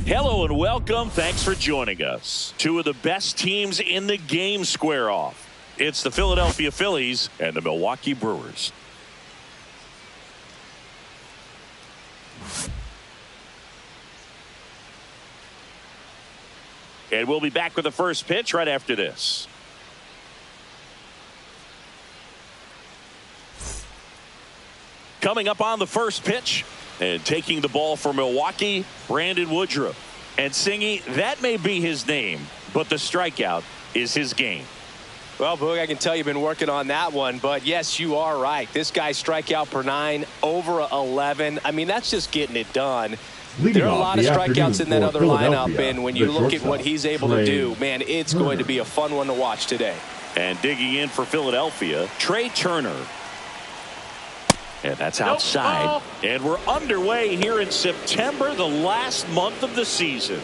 Hello and welcome. Thanks for joining us. Two of the best teams in the game square off. It's the Philadelphia Phillies and the Milwaukee Brewers. And we'll be back with the first pitch right after this. Coming up on the first pitch and taking the ball for Milwaukee, Brandon Woodruff. And Singy, that may be his name, but the strikeout is his game. Well, Boog, I can tell you've been working on that one, but yes, you are right. This guy's strikeout per 9, over 11. I mean, that's just getting it done. There are a lot of strikeouts in that other lineup, and when you look at what he's able to do, man, it's going to be a fun one to watch today. And digging in for Philadelphia, Trey Turner. And that's outside. And we're underway here in September, the last month of the season.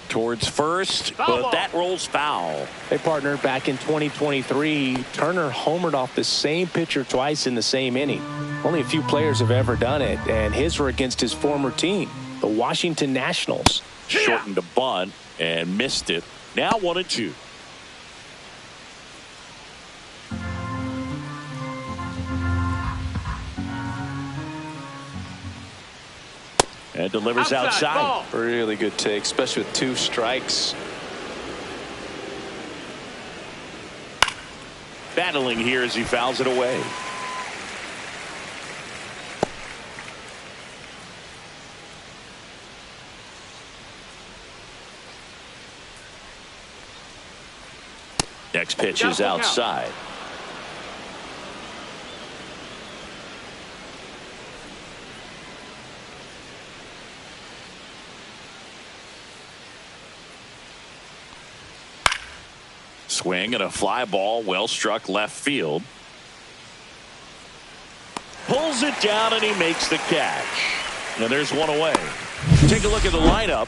Towards first, but that rolls foul. Hey, partner, back in 2023, Turner homered off the same pitcher twice in the same inning. Only a few players have ever done it, and his were against his former team, the Washington Nationals. Shortened a bunt and missed it. Now 1-2. And delivers outside. Really good take, especially with 2 strikes. Battling here as he fouls it away. Next pitch is outside. Swing and a fly ball, well struck left field. Pulls it down and he makes the catch. And there's one away. Take a look at the lineup.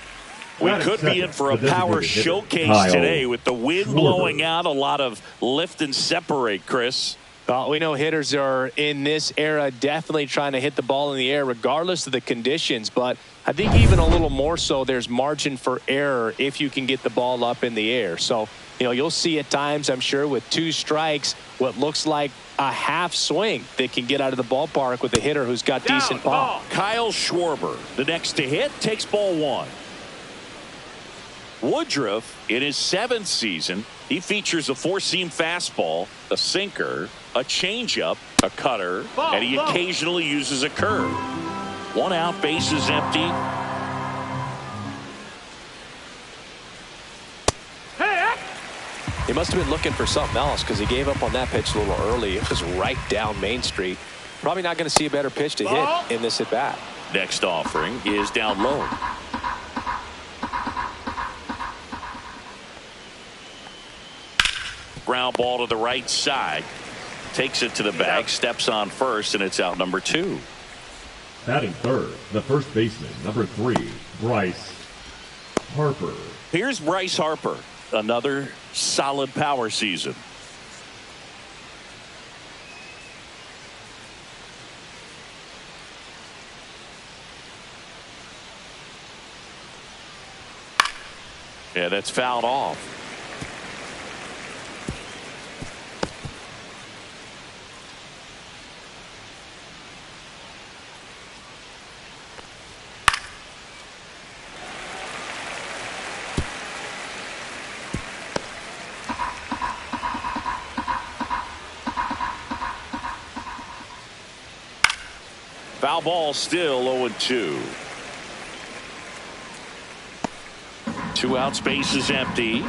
We could be in for a power showcase today with the wind blowing out, a lot of lift and separate, Chris. We know hitters are in this era definitely trying to hit the ball in the air regardless of the conditions, but I think even a little more so there's margin for error if you can get the ball up in the air. So, you know, you'll see at times, I'm sure, with 2 strikes, what looks like a half swing that can get out of the ballpark with a hitter who's got decent pop. Kyle Schwarber, the next to hit, takes ball 1. Woodruff, in his 7th season, he features a 4-seam fastball, a sinker, a changeup, a cutter, and he occasionally uses a curve. 1 out, base is empty. He must have been looking for something else because he gave up on that pitch a little early. It was right down Main Street. Probably not going to see a better pitch to hit in this at bat. Next offering is down low. Ground ball to the right side. Takes it to the bag, steps on first, and it's out number 2. Batting third, the first baseman, number 3, Bryce Harper. Here's Bryce Harper. Another solid power season. Yeah, that's fouled off. Foul ball, still 0-2. 2 out, space is empty.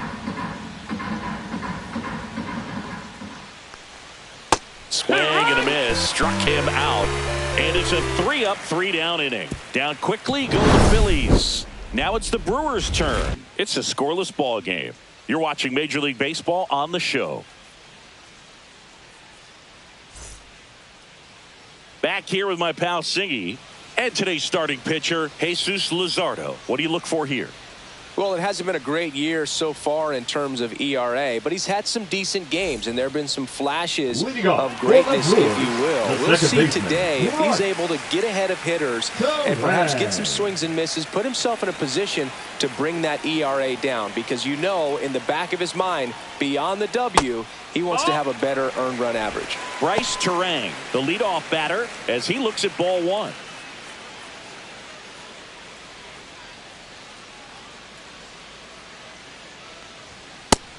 Swing and a miss, struck him out. And it's a 3-up, 3-down inning. Down quickly go the Phillies. Now it's the Brewers' turn. It's a scoreless ball game. You're watching Major League Baseball on the show. Back here with my pal Singy and today's starting pitcher, Jesus Luzardo. What do you look for here? Well, it hasn't been a great year so far in terms of ERA, but he's had some decent games, and there have been some flashes of greatness, if you will. We'll see today if he's able to get ahead of hitters and perhaps get some swings and misses, put himself in a position to bring that ERA down, because you know in the back of his mind, beyond the W, he wants to have a better earned run average. Bryce Terang, the leadoff batter, as he looks at ball one.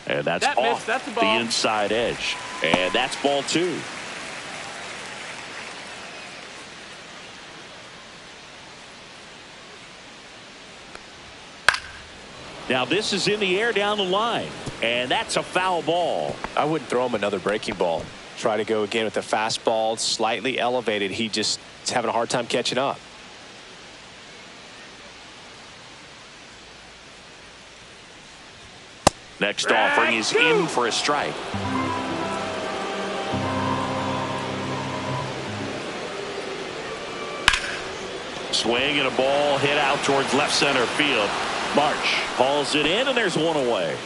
And that's off the inside edge. And that's ball two. Now this is in the air down the line. And that's a foul ball. I wouldn't throw him another breaking ball. Try to go again with the fastball, slightly elevated. He just is having a hard time catching up. Next offering is in for a strike. Swing and a ball hit out towards left center field. March hauls it in, and there's one away.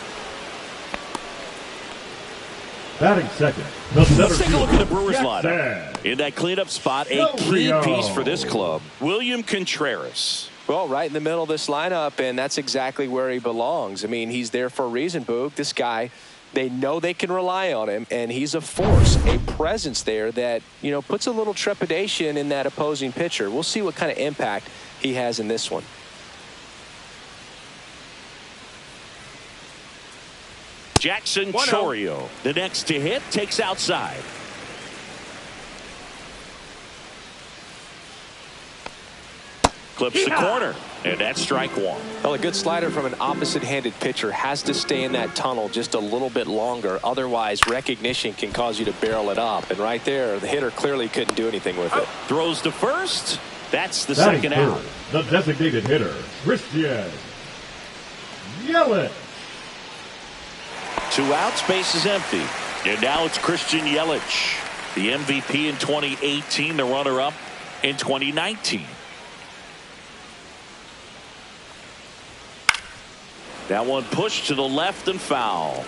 Batting second. Let's take a look at the Brewers lineup. In that cleanup spot, a key piece for this club, William Contreras. Well, right in the middle of this lineup, and that's exactly where he belongs. I mean, he's there for a reason, Boog. This guy, they know they can rely on him, and he's a force, a presence there that, you know, puts a little trepidation in that opposing pitcher. We'll see what kind of impact he has in this one. Jackson Chourio, the next to hit, takes outside. Clips the corner, and that's strike one. Well, a good slider from an opposite-handed pitcher has to stay in that tunnel just a little bit longer. Otherwise, recognition can cause you to barrel it up. And right there, the hitter clearly couldn't do anything with it. Throws to first. That's the second out. The designated hitter, Christian Yelich. 2 outs, base is empty. And now it's Christian Yelich, the MVP in 2018, the runner-up in 2019. That one pushed to the left and foul.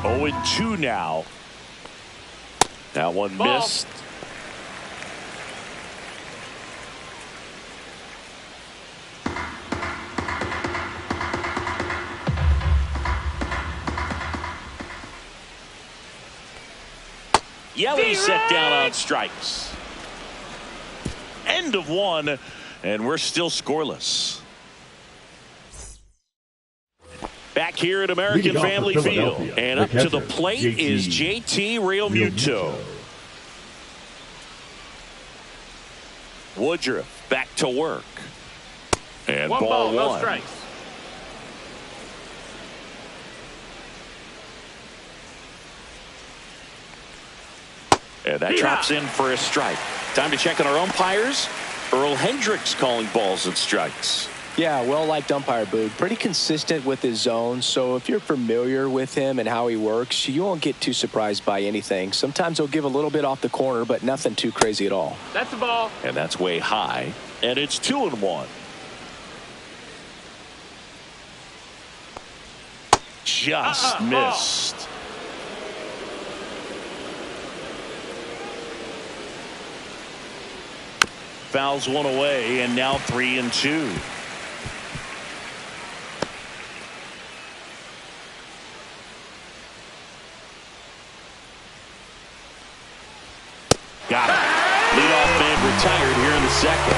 Oh, and 2 now. That one missed. Yelich set down on strikes. End of 1, and we're still scoreless. Back here at American Family Field, and up to the plate is JT Realmuto. Woodruff back to work. And ball 1. No strikes. And that drops in for a strike. Time to check on our umpires. Earl Hendricks calling balls and strikes. Yeah, well-liked umpire, Boog. Pretty consistent with his zone, so if you're familiar with him and how he works, you won't get too surprised by anything. Sometimes he'll give a little bit off the corner, but nothing too crazy at all. That's the ball. And that's way high, and it's 2-1. Just missed. Fouls one away, and now 3-2. Got it. Leadoff man retired here in the second.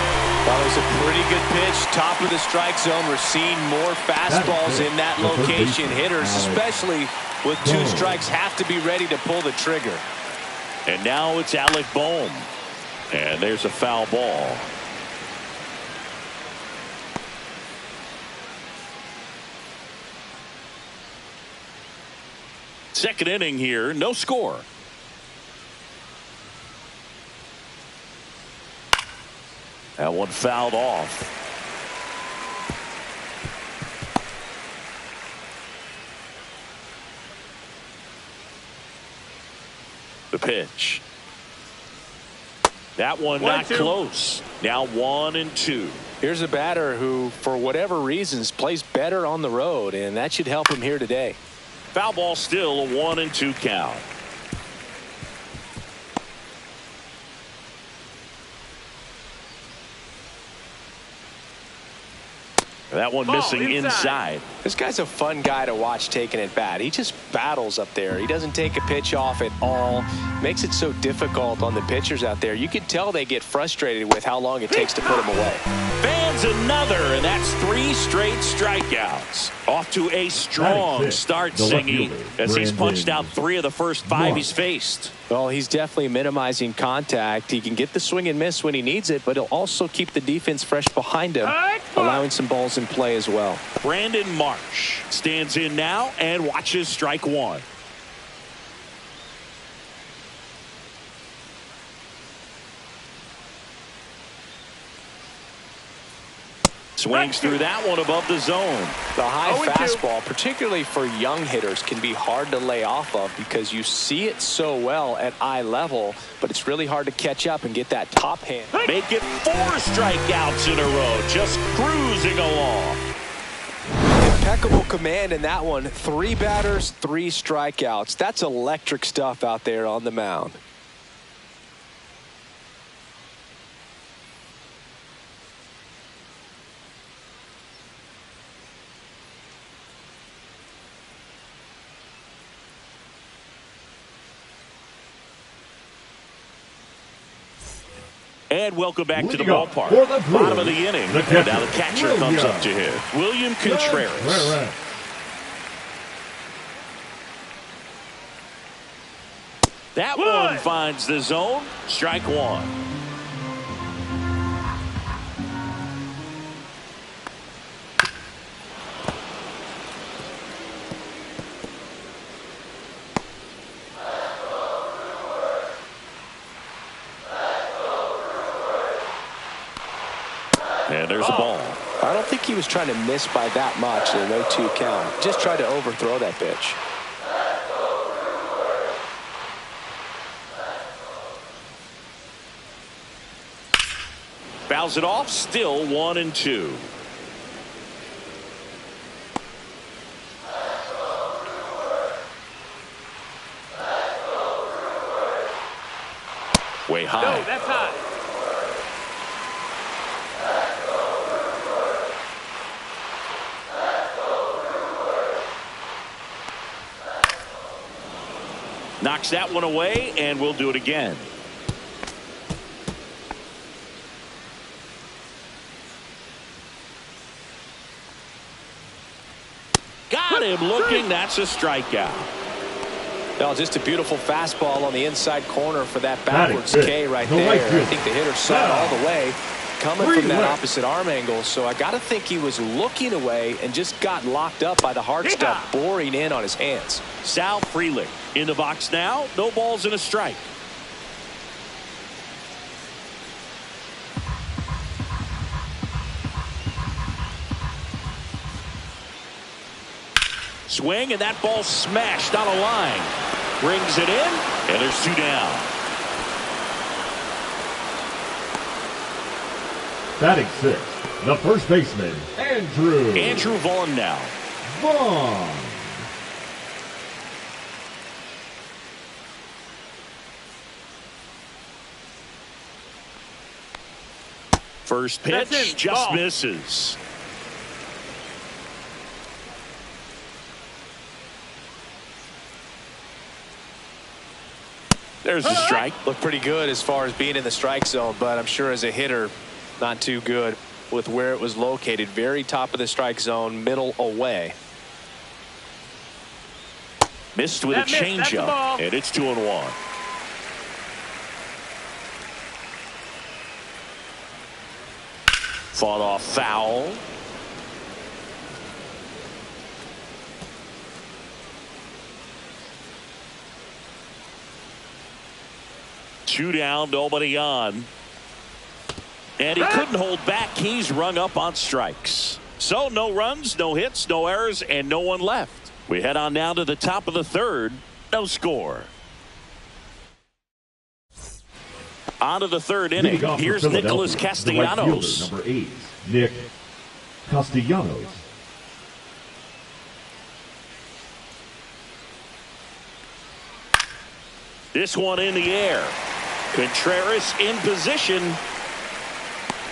Well, it was a pretty good pitch. Top of the strike zone. We're seeing more fastballs in that location. Hitters, especially with 2 strikes, have to be ready to pull the trigger. And now it's Alec Bohm. And there's a foul ball. Second inning here, no score. That one fouled off. The pitch. That one not close. Now 1-2. Here's a batter who, for whatever reasons, plays better on the road, and that should help him here today. Foul ball, still a 1-2 count. That one missing inside. This guy's a fun guy to watch taking at bat. He just battles up there. He doesn't take a pitch off at all. Makes it so difficult on the pitchers out there. You can tell they get frustrated with how long it takes to put him away. Fans another, and that's 3 straight strikeouts. Off to a strong start, Singy, as he's punched out 3 of the first 5 he's faced. Well, he's definitely minimizing contact. He can get the swing and miss when he needs it, but he'll also keep the defense fresh behind him, allowing some balls in play as well. Brandon Marsh stands in now and watches strike 1. Swings through that one above the zone. The high fastball, particularly for young hitters, can be hard to lay off of because you see it so well at eye level, but it's really hard to catch up and get that top hand. Make it 4 strikeouts in a row, just cruising along. Impeccable command in that one. 3 batters, 3 strikeouts. That's electric stuff out there on the mound. And welcome back to the ballpark. Bottom of the inning. And now the catcher comes up to hit. William Contreras. That one finds the zone. Strike 1. And there's a ball. I don't think he was trying to miss by that much in an 0-2 count. Just tried to overthrow that pitch. Fouls it off. Still 1-2. Way high. No, that's high. Knocks that one away, and we'll do it again. Got him looking. That's a strikeout. Well, just a beautiful fastball on the inside corner for that backwards K right there. I think the hitter saw it all the way coming from that opposite arm angle. So I got to think he was looking away and just got locked up by the hard stuff boring in on his hands. Sal Frelick in the box now. No balls and a strike. Swing, and that ball smashed on a line. Brings it in, and there's 2 down. Batting 6th, the first baseman, Andrew Vaughn now. Vaughn. First pitch just misses. There's a strike. Looked pretty good as far as being in the strike zone, but I'm sure as a hitter, not too good with where it was located. Very top of the strike zone, middle away. Missed with a changeup, and it's 2-1. Fought off foul. Two down, nobody on. And he couldn't hold back. He's rung up on strikes. So no runs, no hits, no errors, and no one left. We head on now to the top of the third. No score. On to the third inning. Here's Nicholas Castellanos. Number 8, Nick Castellanos. This one in the air. Contreras in position.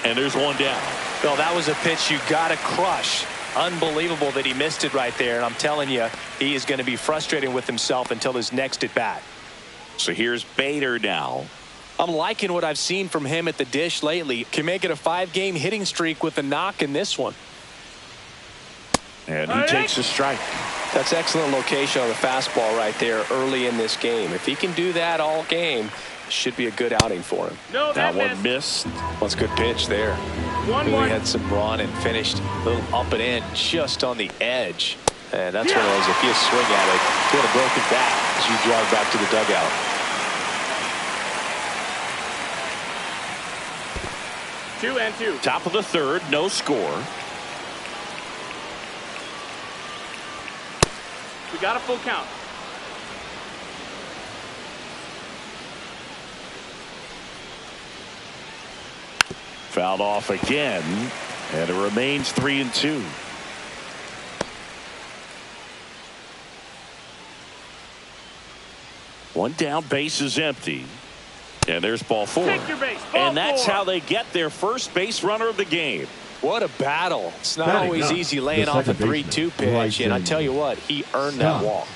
And there's one down. Well, that was a pitch you got to crush. Unbelievable that he missed it right there. And I'm telling you, he is going to be frustrated with himself until his next at bat. So here's Bader now. I'm liking what I've seen from him at the dish lately. Can make it a 5-game hitting streak with a knock in this one. And he takes a strike. That's excellent location on the fastball right there early in this game. If he can do that all game, it should be a good outing for him. No, that one missed. Well, it's a good pitch there. Really had some run and finished a little up and in just on the edge. And that's one of those, if you swing at it, get a broken bat as you jog back to the dugout. Two and two. Top of the third, no score. We got a full count. Fouled off again, and it remains 3-2. One down, base is empty. And there's ball 4. Take your base. Ball and that's 4. how they get their first base runner of the game. What a battle. It's not always easy laying off a 3-2 pitch, and I tell you what, he earned that walk.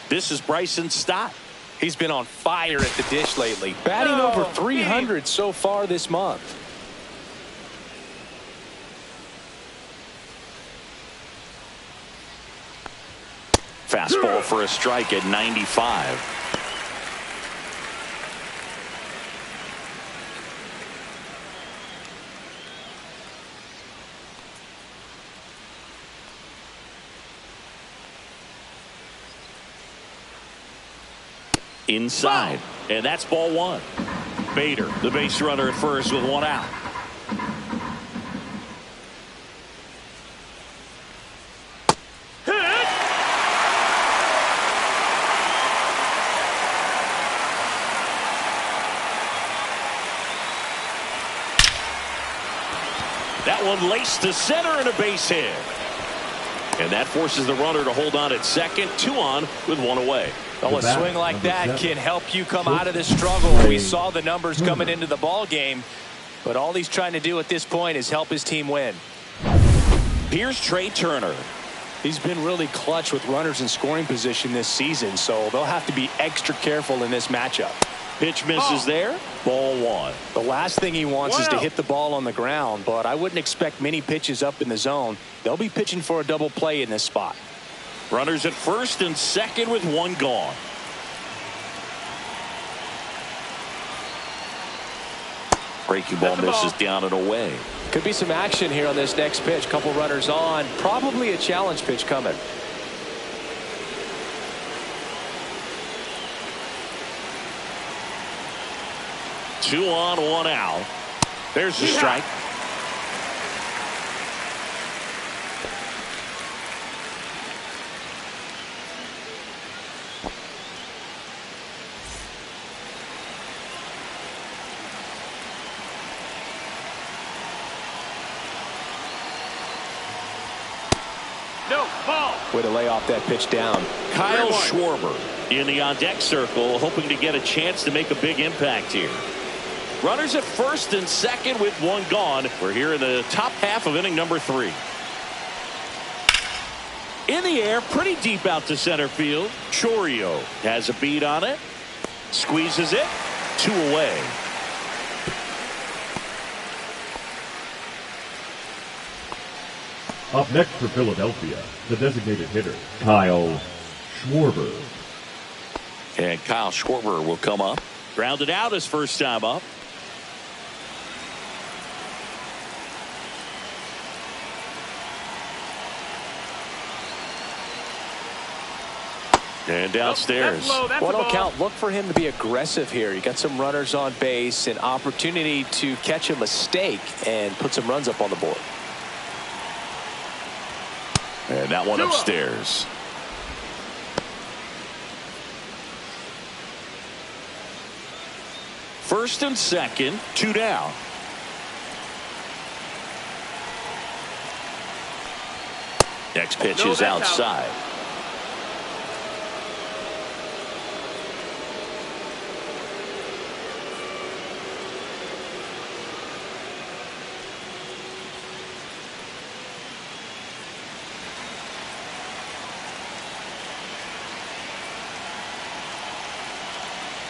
This is Bryson Stott. He's been on fire at the dish lately, batting over 300 so far this month. Fastball for a strike at 95. Inside, and that's ball 1. Bader, the base runner at first with 1 out. That one laced to center and a base hit. And that forces the runner to hold on at second. 2 on with 1 away. Well, a swing like that can help you come out of this struggle. We saw the numbers coming into the ball game, but all he's trying to do at this point is help his team win. Here's Trey Turner. He's been really clutch with runners in scoring position this season, so they'll have to be extra careful in this matchup. Pitch misses there. Ball 1. The last thing he wants is to hit the ball on the ground, but I wouldn't expect many pitches up in the zone. They'll be pitching for a double play in this spot. Runners at first and second with 1 gone. Breaking ball misses down and away. Could be some action here on this next pitch. Couple runners on. Probably a challenge pitch coming. Two on, 1 out. There's the strike. No, ball. Way to lay off that pitch down. Kyle Schwarber in the on-deck circle, hoping to get a chance to make a big impact here. Runners at first and second with 1 gone. We're here in the top half of inning number 3. In the air, pretty deep out to center field. Chorio has a beat on it. Squeezes it. 2 away. Up next for Philadelphia, the designated hitter, Kyle Schwarber. And Kyle Schwarber will come up. Grounded out his first time up. And downstairs. That's low. That's a Well, ball. don't count. Look for him to be aggressive here. You got some runners on base, an opportunity to catch a mistake and put some runs up on the board. And that one upstairs. First and second, 2 down. Next pitch is outside.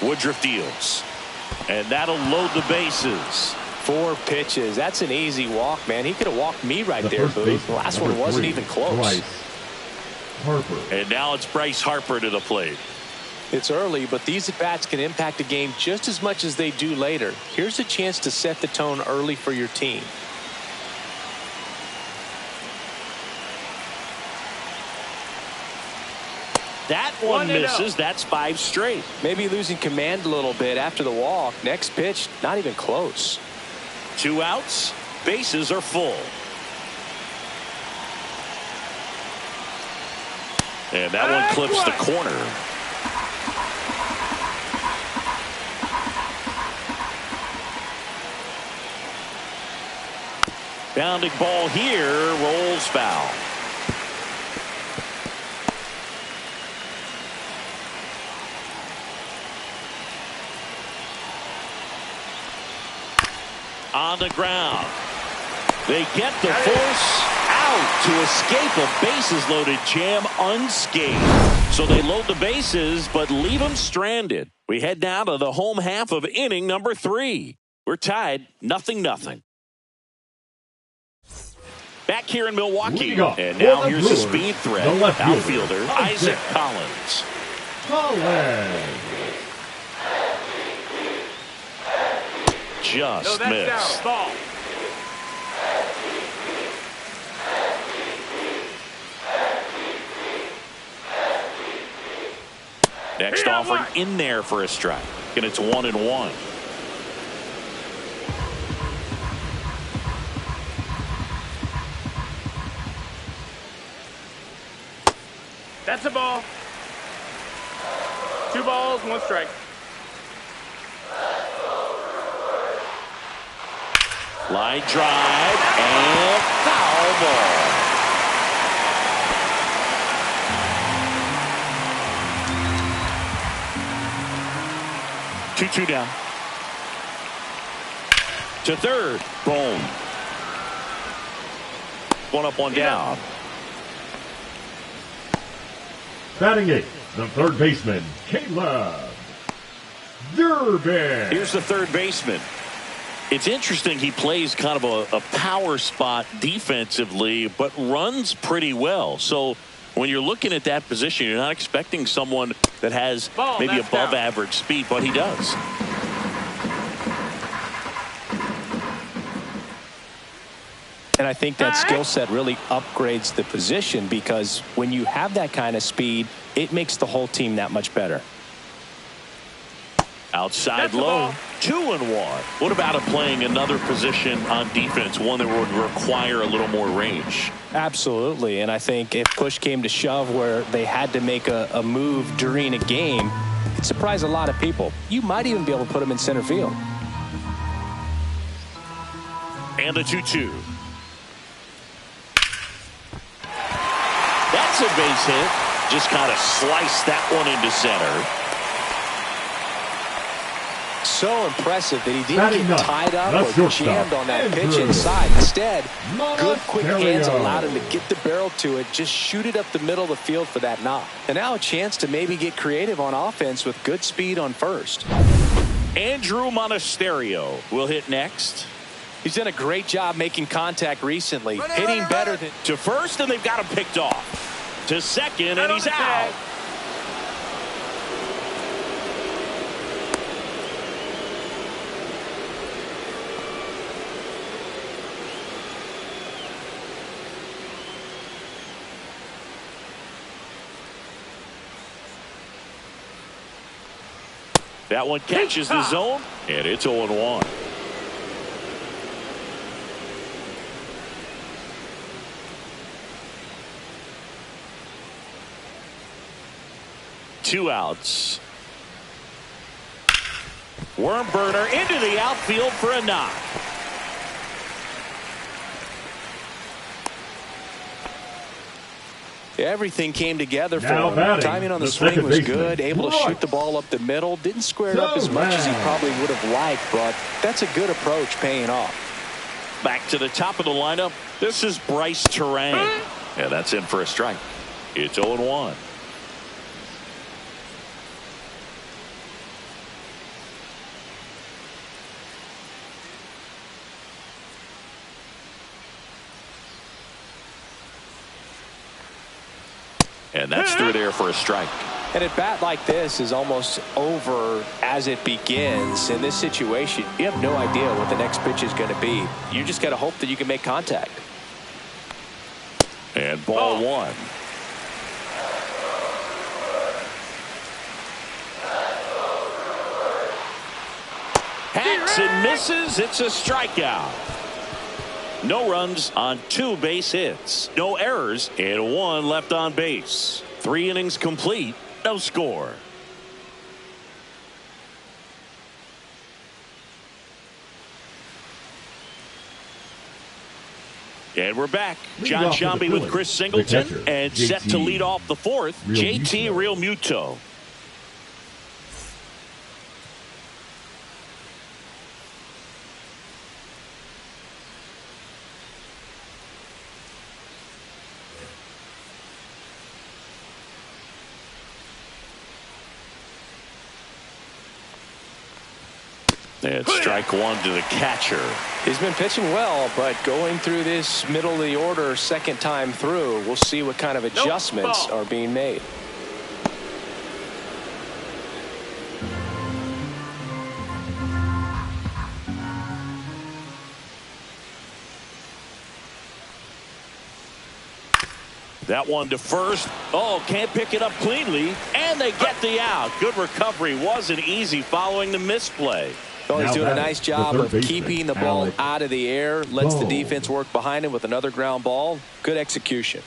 Woodruff deals. And that'll load the bases. 4 pitches. That's an easy walk, man. He could have walked me right there, Booth. The last one wasn't even close. Bryce Harper. And now it's Bryce Harper to the plate. It's early, but these at-bats can impact a game just as much as they do later. Here's a chance to set the tone early for your team. That one misses. That's 5 straight. Maybe losing command a little bit after the walk. Next pitch, not even close. 2 outs. Bases are full. And that one clips the corner. Bounding ball here, rolls foul. On the ground. They get the force out to escape a bases loaded jam unscathed. So they load the bases but leave them stranded. We head now to the home half of inning number 3. We're tied 0-0. Back here in Milwaukee. And now here's the speed threat. Outfielder Isaac Collins. Just missed. Down. Ball. Next offering in there for a strike. And it's 1-1. That's a ball. 2 balls, 1 strike. Line drive and foul ball. Two down. To third. Boom. 1 up, 1 down. Batting 8, the third baseman, Caleb Durbin. Here's the third baseman. It's interesting, he plays kind of a power spot defensively, but runs pretty well. So when you're looking at that position, you're not expecting someone that has maybe above average speed, but he does. And I think that skill set really upgrades the position, because when you have that kind of speed, it makes the whole team that much better. Outside low, 2-1. What about him playing another position on defense, one that would require a little more range? Absolutely. And I think if push came to shove where they had to make a move during a game, it'd surprise a lot of people. You might even be able to put him in center field. And the 2-2. That's a base hit. Just kind of sliced that one into center. So impressive that he didn't get tied up or jammed on that pitch Andrew. inside. Instead, good quick hands Monasterio. allowed him to get the barrel to it, just shoot it up the middle of the field for that knock. And now a chance to maybe get creative on offense with good speed on first. Andrew Monasterio will hit next. He's done a great job making contact recently, hitting better than... To first, and they've got him picked off. To second, and he's out. That one catches the zone, and it's 0-1. Two outs. Worm burner into the outfield for a knock. Everything came together for Now him. batting, Timing on the the swing second was baseman, good. Able to Bryce. shoot the ball up the middle. Didn't square it up as much as he probably would have liked, but that's a good approach paying off. Back to the top of the lineup. This is Bryce Terang. And that's in for a strike. It's 0-1. And that's through there for a strike. And at bat like this is almost over as it begins. In this situation, you have no idea what the next pitch is going to be. You just got to hope that you can make contact. And ball one. Hacks and misses. It's a strikeout. No runs on 2 base hits. No errors and 1 left on base. 3 innings complete. No score. And we're back. John Shambi with Chris Singleton and set to lead off the 4th. JT Realmuto. And strike one to the catcher. He's been pitching well, but going through this middle of the order second time through, we'll see what kind of adjustments are being made. That one to first. Oh, can't pick it up cleanly. And they get the out. Good recovery. Wasn't easy following the misplay. Oh, he's Now doing a batting, nice the job third of baseman, keeping the ball Alec out of the air. Lets the Bohm. defense work behind him with another ground ball. Good execution.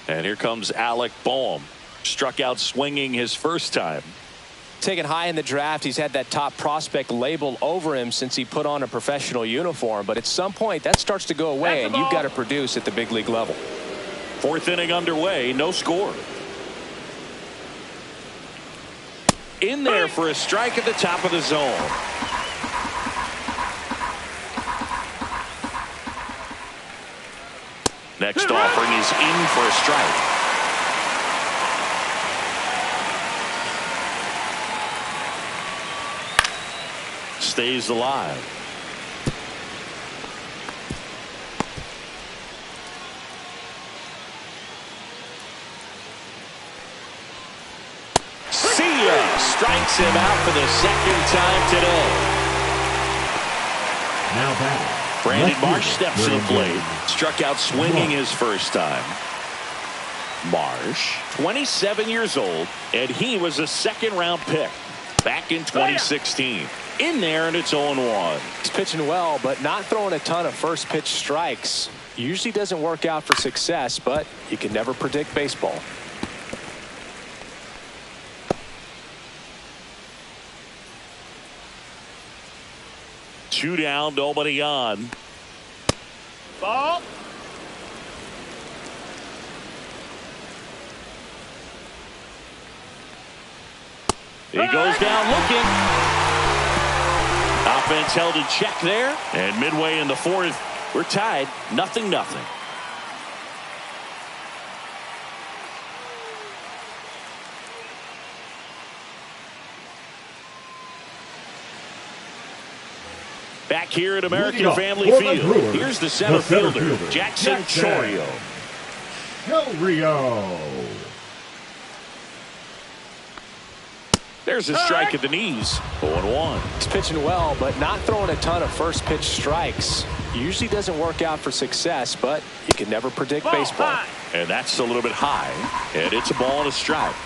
And here comes Alec Bohm. Struck out swinging his first time. Taken high in the draft, he's had that top prospect label over him since he put on a professional uniform. But at some point, that starts to go away, and you've got to produce at the big league level. 4th inning underway. No score. In there for a strike at the top of the zone. Next offering is in for a strike. Stays alive. See ya. Strikes him out for the second time today. Now batting, Brandon left Marsh fielder, steps to the Brandon plate. Struck out swinging his first time. Marsh, 27 years old, and he was a 2nd-round pick back in 2016. In there, and it's 0-1. He's pitching well, but not throwing a ton of first pitch strikes. Usually doesn't work out for success, but you can never predict baseball. Two down, nobody on. Ball. He goes down looking. Offense held in check there. And midway in the 4th, we're tied 0-0. Back here at American Family Field. Here's the center fielder, Jackson Chourio. Chourio. There's a strike at the knees. 0-1. He's pitching well, but not throwing a ton of first pitch strikes. Usually doesn't work out for success, but you can never predict baseball. And that's a little bit high. And it's a ball and a strike.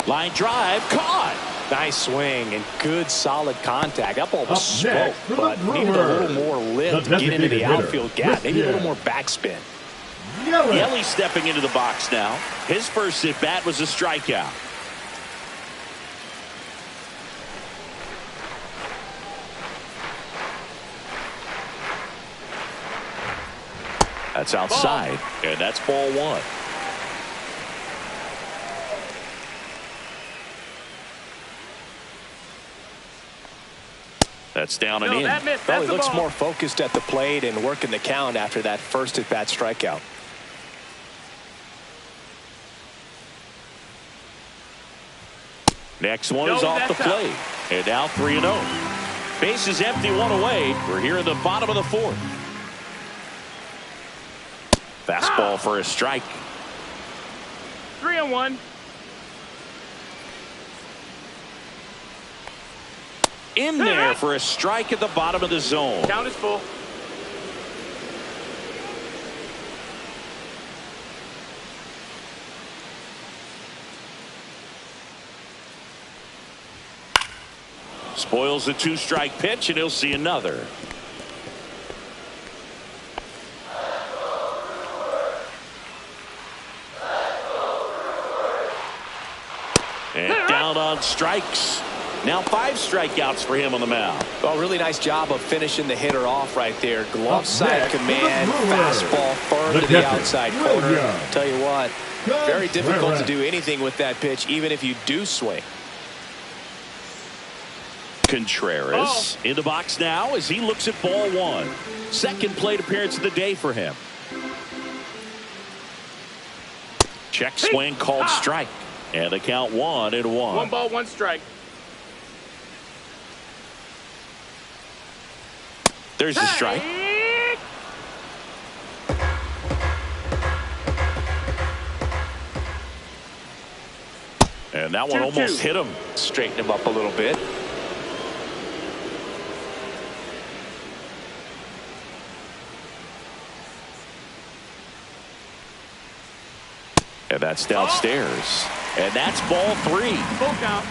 Line drive caught. Nice swing and good solid contact. That ball was smoked, but Brewers, needed a little more lift to get into the outfield gap. Maybe a little more backspin. Yelly stepping into the box now. His first at bat was a strikeout. That's outside, and that's ball one. That's down and in. Well, he looks more focused at the plate and working the count after that first at bat strikeout. Next one is off the plate. And now 3-0. Base is empty, one away. We're here in the bottom of the fourth. Fastball for a strike. 3-1. In there for a strike at the bottom of the zone. Count is full. Spoils the two-strike pitch, and he'll see another. And down on strikes. Now 5 strikeouts for him on the mound. Well, really nice job of finishing the hitter off right there. Glove side command, fastball firm to the outside corner. I'll tell you what, very difficult to do anything with that pitch, even if you do swing. Contreras in the box now as he looks at ball one. Second plate appearance of the day for him. Check swing called strike. And the count 1-1. 1 ball, 1 strike. There's the strike. And that one almost hit him. Straighten him up a little bit. And that's downstairs. And that's ball 3. Full count.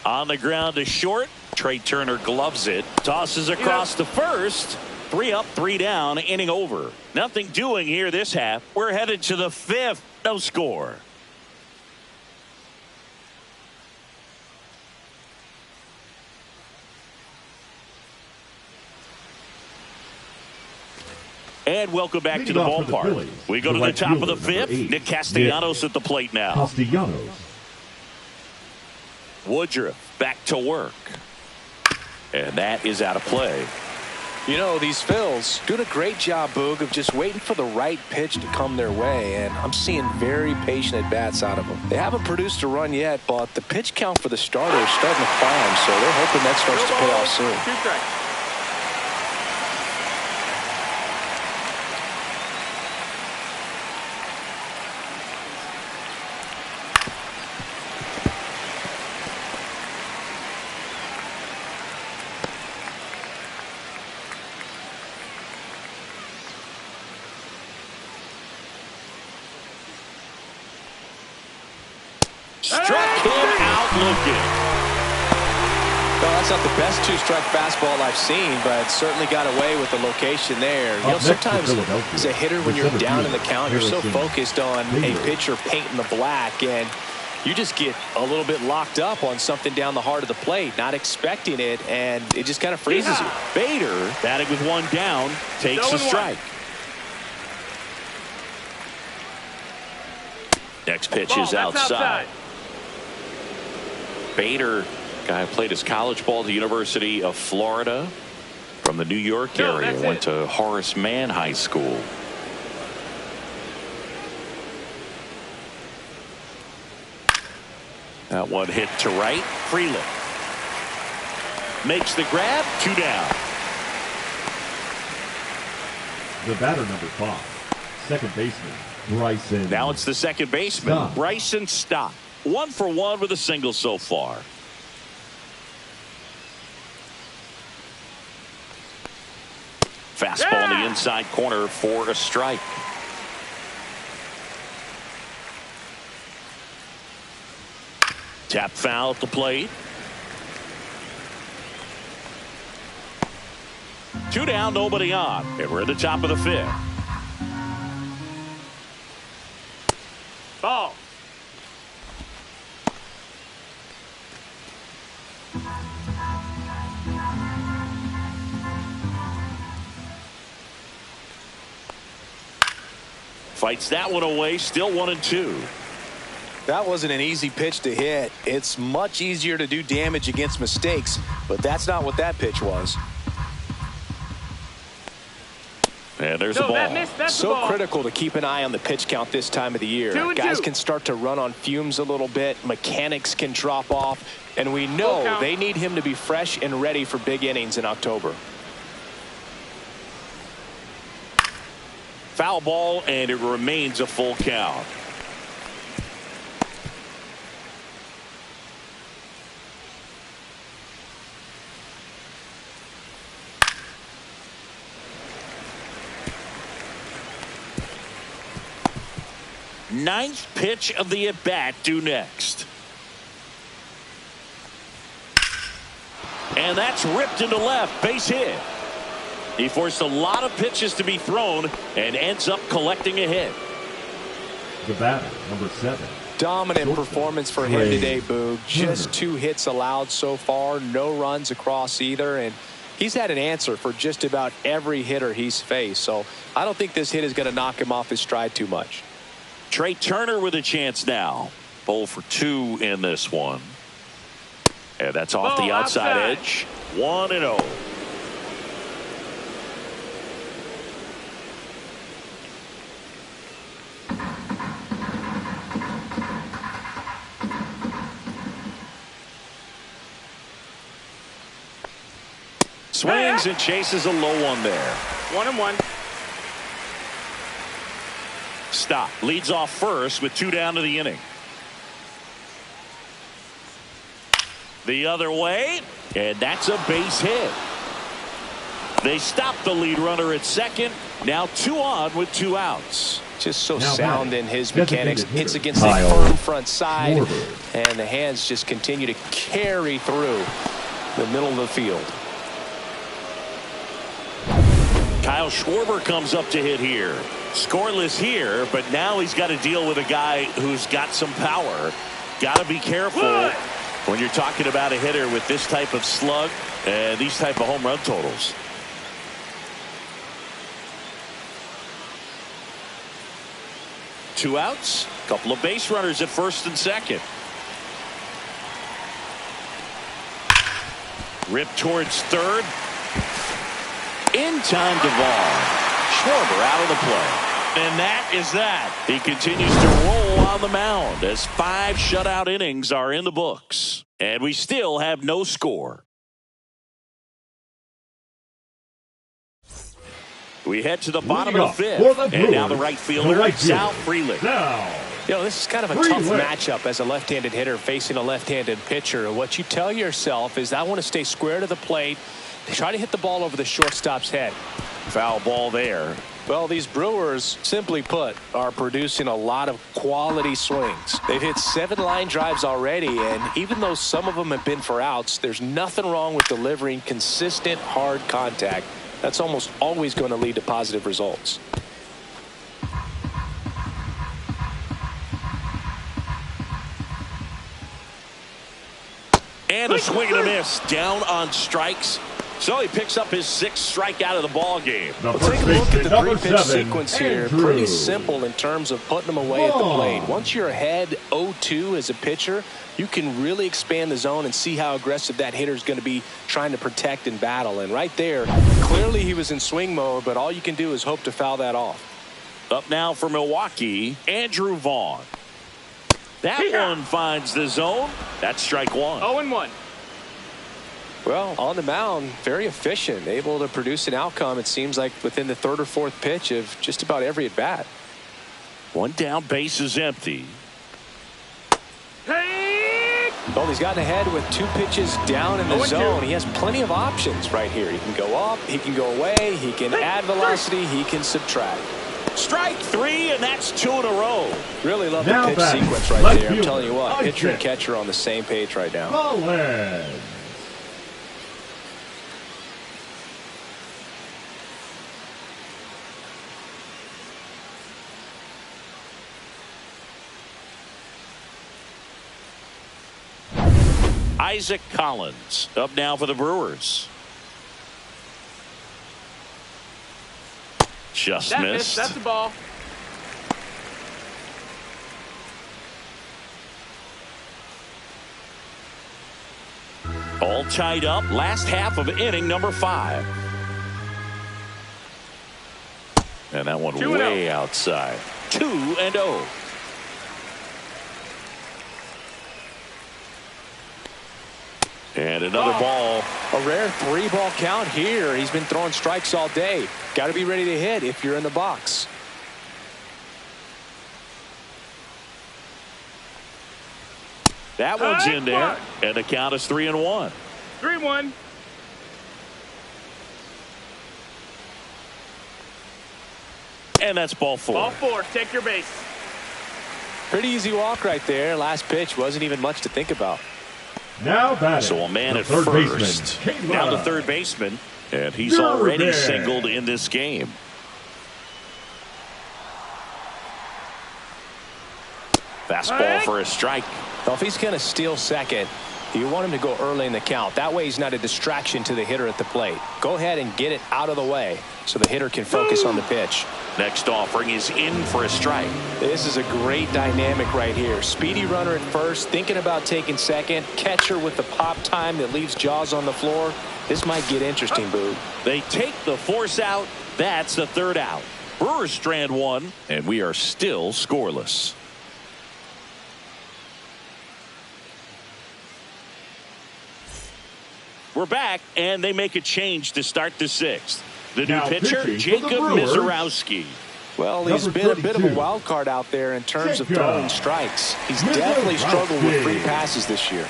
On the ground to short. Trey Turner gloves it. Tosses across to first. 3 up, 3 down. Inning over. Nothing doing here this half. We're headed to the 5th. No score. And welcome back to the ballpark. We go to the top of the 5th. Nick Castellanos at the plate now. Castellanos. Woodruff back to work. And that is out of play. You know, these Phils doing a great job, Boog, of just waiting for the right pitch to come their way, and I'm seeing very patient at-bats out of them. They haven't produced a run yet, but the pitch count for the starter is starting to climb, so they're hoping that starts to pay off soon. 2 strikes. Struck him out looking. Well, that's not the best 2-strike fastball I've seen, but certainly got away with the location there. You know, sometimes as a hitter, when you're down in the count, you're so focused on a pitcher painting the black, and you just get a little bit locked up on something down the heart of the plate, not expecting it, and it just kind of freezes you. Bader batting with 1 down takes a strike. Next pitch is outside. Bader, guy who played his college ball at the University of Florida from the New York area, went to Horace Mann High School. That one hit to right. Freeland makes the grab. 2 down. The batter number 5, second baseman Bryson. Now it's the second baseman, Bryson Stott. 1 for 1 with a single so far. Fastball in the inside corner for a strike. Tap foul at the plate. 2 down, nobody on, and we're at the top of the 5th. Ball. Fights that one away, still 1-2. That wasn't an easy pitch to hit. It's much easier to do damage against mistakes, but that's not what that pitch was. And there's the ball. That's so the ball. critical to keep an eye on the pitch count this time of the year. 2-2. Guys can start to run on fumes a little bit. Mechanics can drop off. And we know they need him to be fresh and ready for big innings in October. Foul ball, and it remains a full count. Ninth pitch of the at-bat due next. And that's ripped into left. Base hit. He forced a lot of pitches to be thrown and ends up collecting a hit. The batter, number 7. Dominant performance for him today, Boog. Just 2 hits allowed so far. No runs across either. And he's had an answer for just about every hitter he's faced. So I don't think this hit is going to knock him off his stride too much. Trey Turner with a chance now. 0 for 2 in this one. And that's off the outside edge. 1-0. Swings and chases a low one there. 1-1. Stop. Leads off first with 2 down to the inning. The other way, and that's a base hit. They stop the lead runner at second. Now 2 on with 2 outs. Just so Now sound in his mechanics. Hits against Kyle a firm front side. Schwarber. And the hands just continue to carry through the middle of the field. Kyle Schwarber comes up to hit here. Scoreless here, but now he's got to deal with a guy who's got some power. Got to be careful when you're talking about a hitter with this type of slug and these type of home run totals. Two outs, couple of base runners at first and second. Rip towards third. In time to Vaughn. Schwarber out of the play. And that is that. He continues to roll on the mound as 5 shutout innings are in the books. And we still have no score. We head to the bottom of the 5th. And now the right fielder, Sal Frelick. You know, this is kind of a tough matchup as a left-handed hitter facing a left-handed pitcher. What you tell yourself is I want to stay square to the plate. Try to hit the ball over the shortstop's head. Foul ball there. Well, these Brewers, simply put, are producing a lot of quality swings. They've hit 7 line drives already, and even though some of them have been for outs, there's nothing wrong with delivering consistent, hard contact. That's almost always going to lead to positive results. And a swing and a miss. Down on strikes. So he picks up his 6th strikeout of the ball game. Well, take a look at the 3-pitch sequence here. Pretty simple in terms of putting them away at the plate. Once you're ahead 0-2 as a pitcher, you can really expand the zone and see how aggressive that hitter is going to be trying to protect and battle. And right there, clearly he was in swing mode, but all you can do is hope to foul that off. Up now for Milwaukee, Andrew Vaughn. That one finds the zone. That's strike 1. 0-1. Well, on the mound, very efficient, able to produce an outcome, it seems like, within the 3rd or 4th pitch of just about every at-bat. 1 down, base is empty. Well, he's gotten ahead with 2 pitches down in the zone. He has plenty of options right here. He can go up, he can go away, he can add velocity, he can subtract. Strike three, and that's 2 in a row. Really love Now the pitch back, sequence right left there. I'm fielder, telling you what, pitcher and Isaac catcher on the same page right now. Collins. Isaac Collins up now for the Brewers. Just missed. That's the ball. All tied up. Last half of inning number 5. And that one 2-0. way outside. 2-0. And another ball. A rare 3-ball count here. He's been throwing strikes all day. Got to be ready to hit if you're in the box. That one's in there. And the count is 3-1. 3-1. And that's ball 4. Ball 4. Take your base. Pretty easy walk right there. Last pitch wasn't even much to think about. Now batting. So a man the at third first. baseman, Now the third baseman. And he's already singled in this game. Fastball for a strike. Well, if he's going to steal second, you want him to go early in the count. That way he's not a distraction to the hitter at the plate. Go ahead and get it out of the way so the hitter can focus on the pitch. Next offering is in for a strike. This is a great dynamic right here. Speedy runner at first, thinking about taking second. Catcher with the pop time that leaves Jaws on the floor. This might get interesting, Boo. They take the force out. That's the third out. Brewers strand one, and we are still scoreless. We're back, and they make a change to start the 6th. The new Now pitcher, pitching Jacob for the Brewers. Mizorowski. Well, he's Number been a bit of a 32. wild card out there in terms of Jacob throwing strikes. He's Mizorowski. definitely struggled with free passes this year.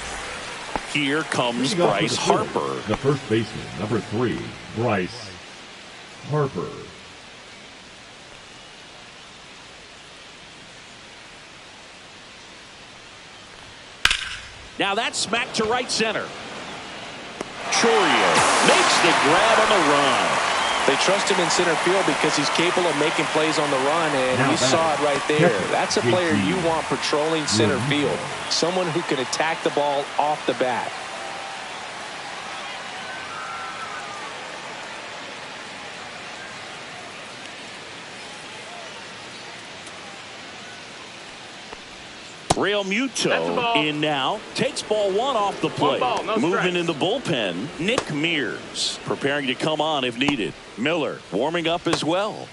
Here comes Leading off for Bryce the Phillies, Harper. The first baseman, number 3, Bryce Harper. Now that's smacked to right center. Chorio makes the grab on the run. They trust him in center field because he's capable of making plays on the run, and Now we saw it right there. catcher, That's a player JT. you want patrolling center field. Someone who can attack the ball off the bat. Real That's the Muto ball. in now. Takes ball 1 off the plate. ball, no Moving strikes. in the bullpen, Nick Mears preparing to come on if needed. Miller warming up as well.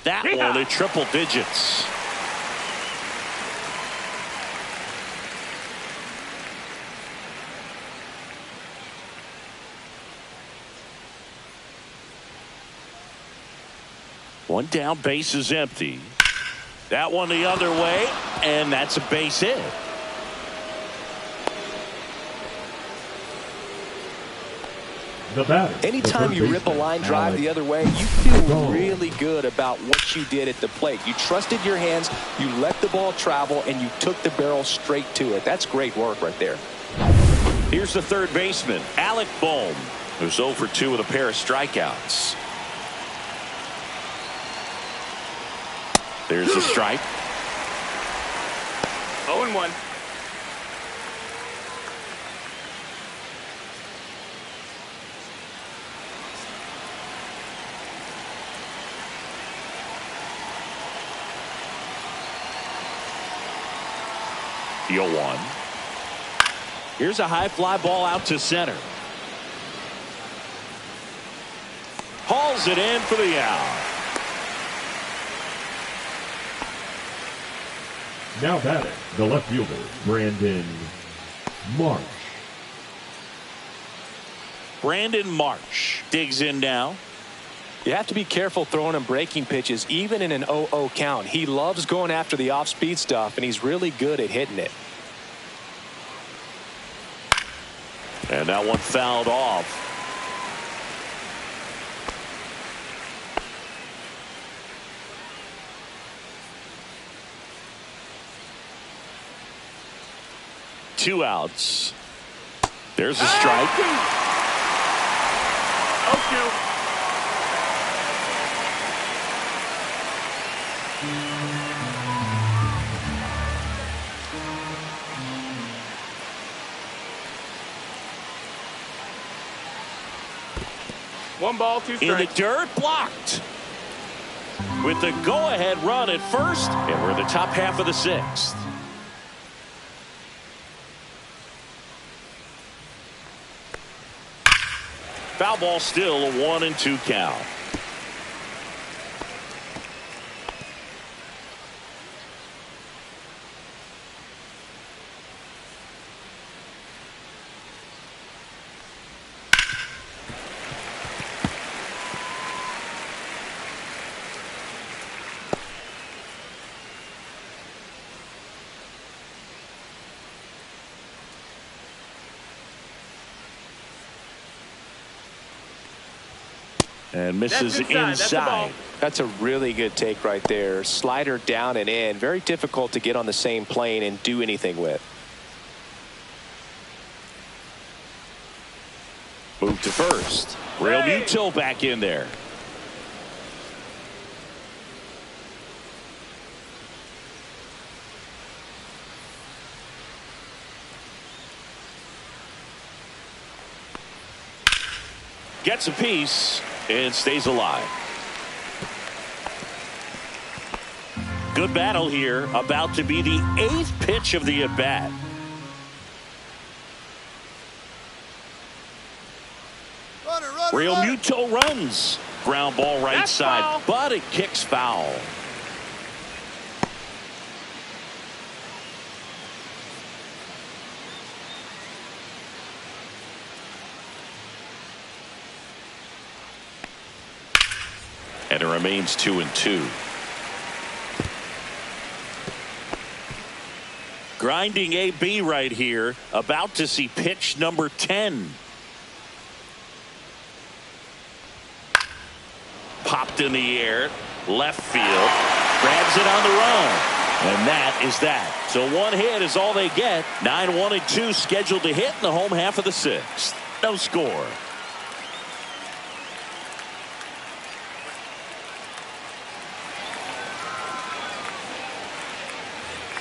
That Yeehaw. one at triple digits. One down, base is empty. That one the other way, and that's a base hit. The batter. Anytime the you third rip a baseman, line drive Alex the other way, you feel Gone. really good about what you did at the plate. You trusted your hands, you let the ball travel, and you took the barrel straight to it. That's great work right there. Here's the third baseman, Alec Bohm, who's 0 for 2 with a pair of strikeouts. There's the strike. 0-1. The 0-1. Here's a high fly ball out to center. Hauls it in for the out. Now batting, the left fielder, Brandon Marsh. Brandon Marsh digs in now. You have to be careful throwing him breaking pitches, even in an 0-0 count. He loves going after the off-speed stuff, and he's really good at hitting it. And that one fouled off. Two outs. There's a strike. Oh, one ball, two strikes. In the dirt, blocked. With the go-ahead run at first, and we're in the top half of the sixth. Foul ball, still a 1-2 count. And misses inside. That's a really good take right there. Slider down and in. Very difficult to get on the same plane and do anything with. Move to first. Real Muto back in there. Gets a piece and stays alive. Good battle here. About to be the 8th pitch of the at-bat. Real Muto runs. Ground ball right side, but it kicks foul. And it remains 2-2. Grinding AB right here. About to see pitch number 10. Popped in the air. Left field. Grabs it on the run. And that is that. So one hit is all they get. 9-1-2 scheduled to hit in the home half of the sixth. No score.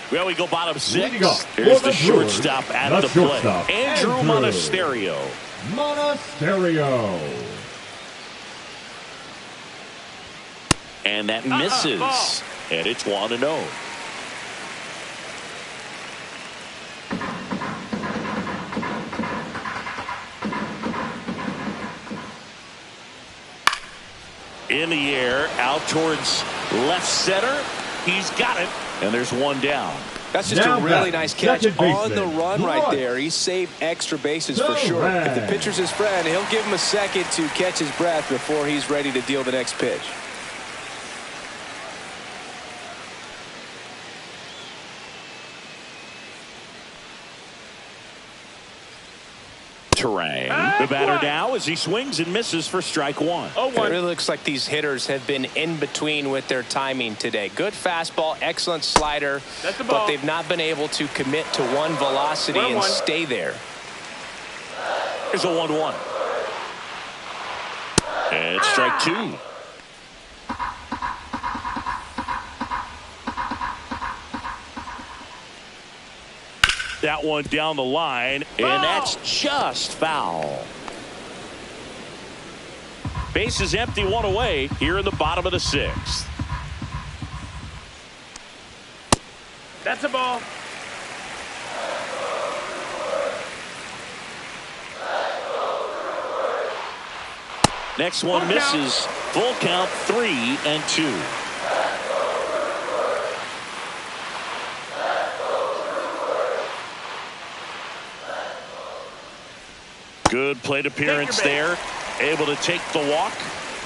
Well, we go bottom six. There's the shortstop at the plate. Andrew Monasterio. And that misses. And it's 1-0. In the air, out towards left center. He's got it. And there's one down. That's just a really nice catch on the run right there. He saved extra bases for sure. If the pitcher's his friend, he'll give him a second to catch his breath before he's ready to deal the next pitch. Terrain. The batter now as he swings and misses for strike one. It really looks like these hitters have been in between with their timing today. Good fastball, excellent slider, but they've not been able to commit to one velocity and stay there. Here's a 1-1. And it's strike two. That one down the line, and that's just foul. Base is empty, one away here in the bottom of the sixth. That's a ball. Next one misses. Full count, 3-2. Good plate appearance there. Able to take the walk.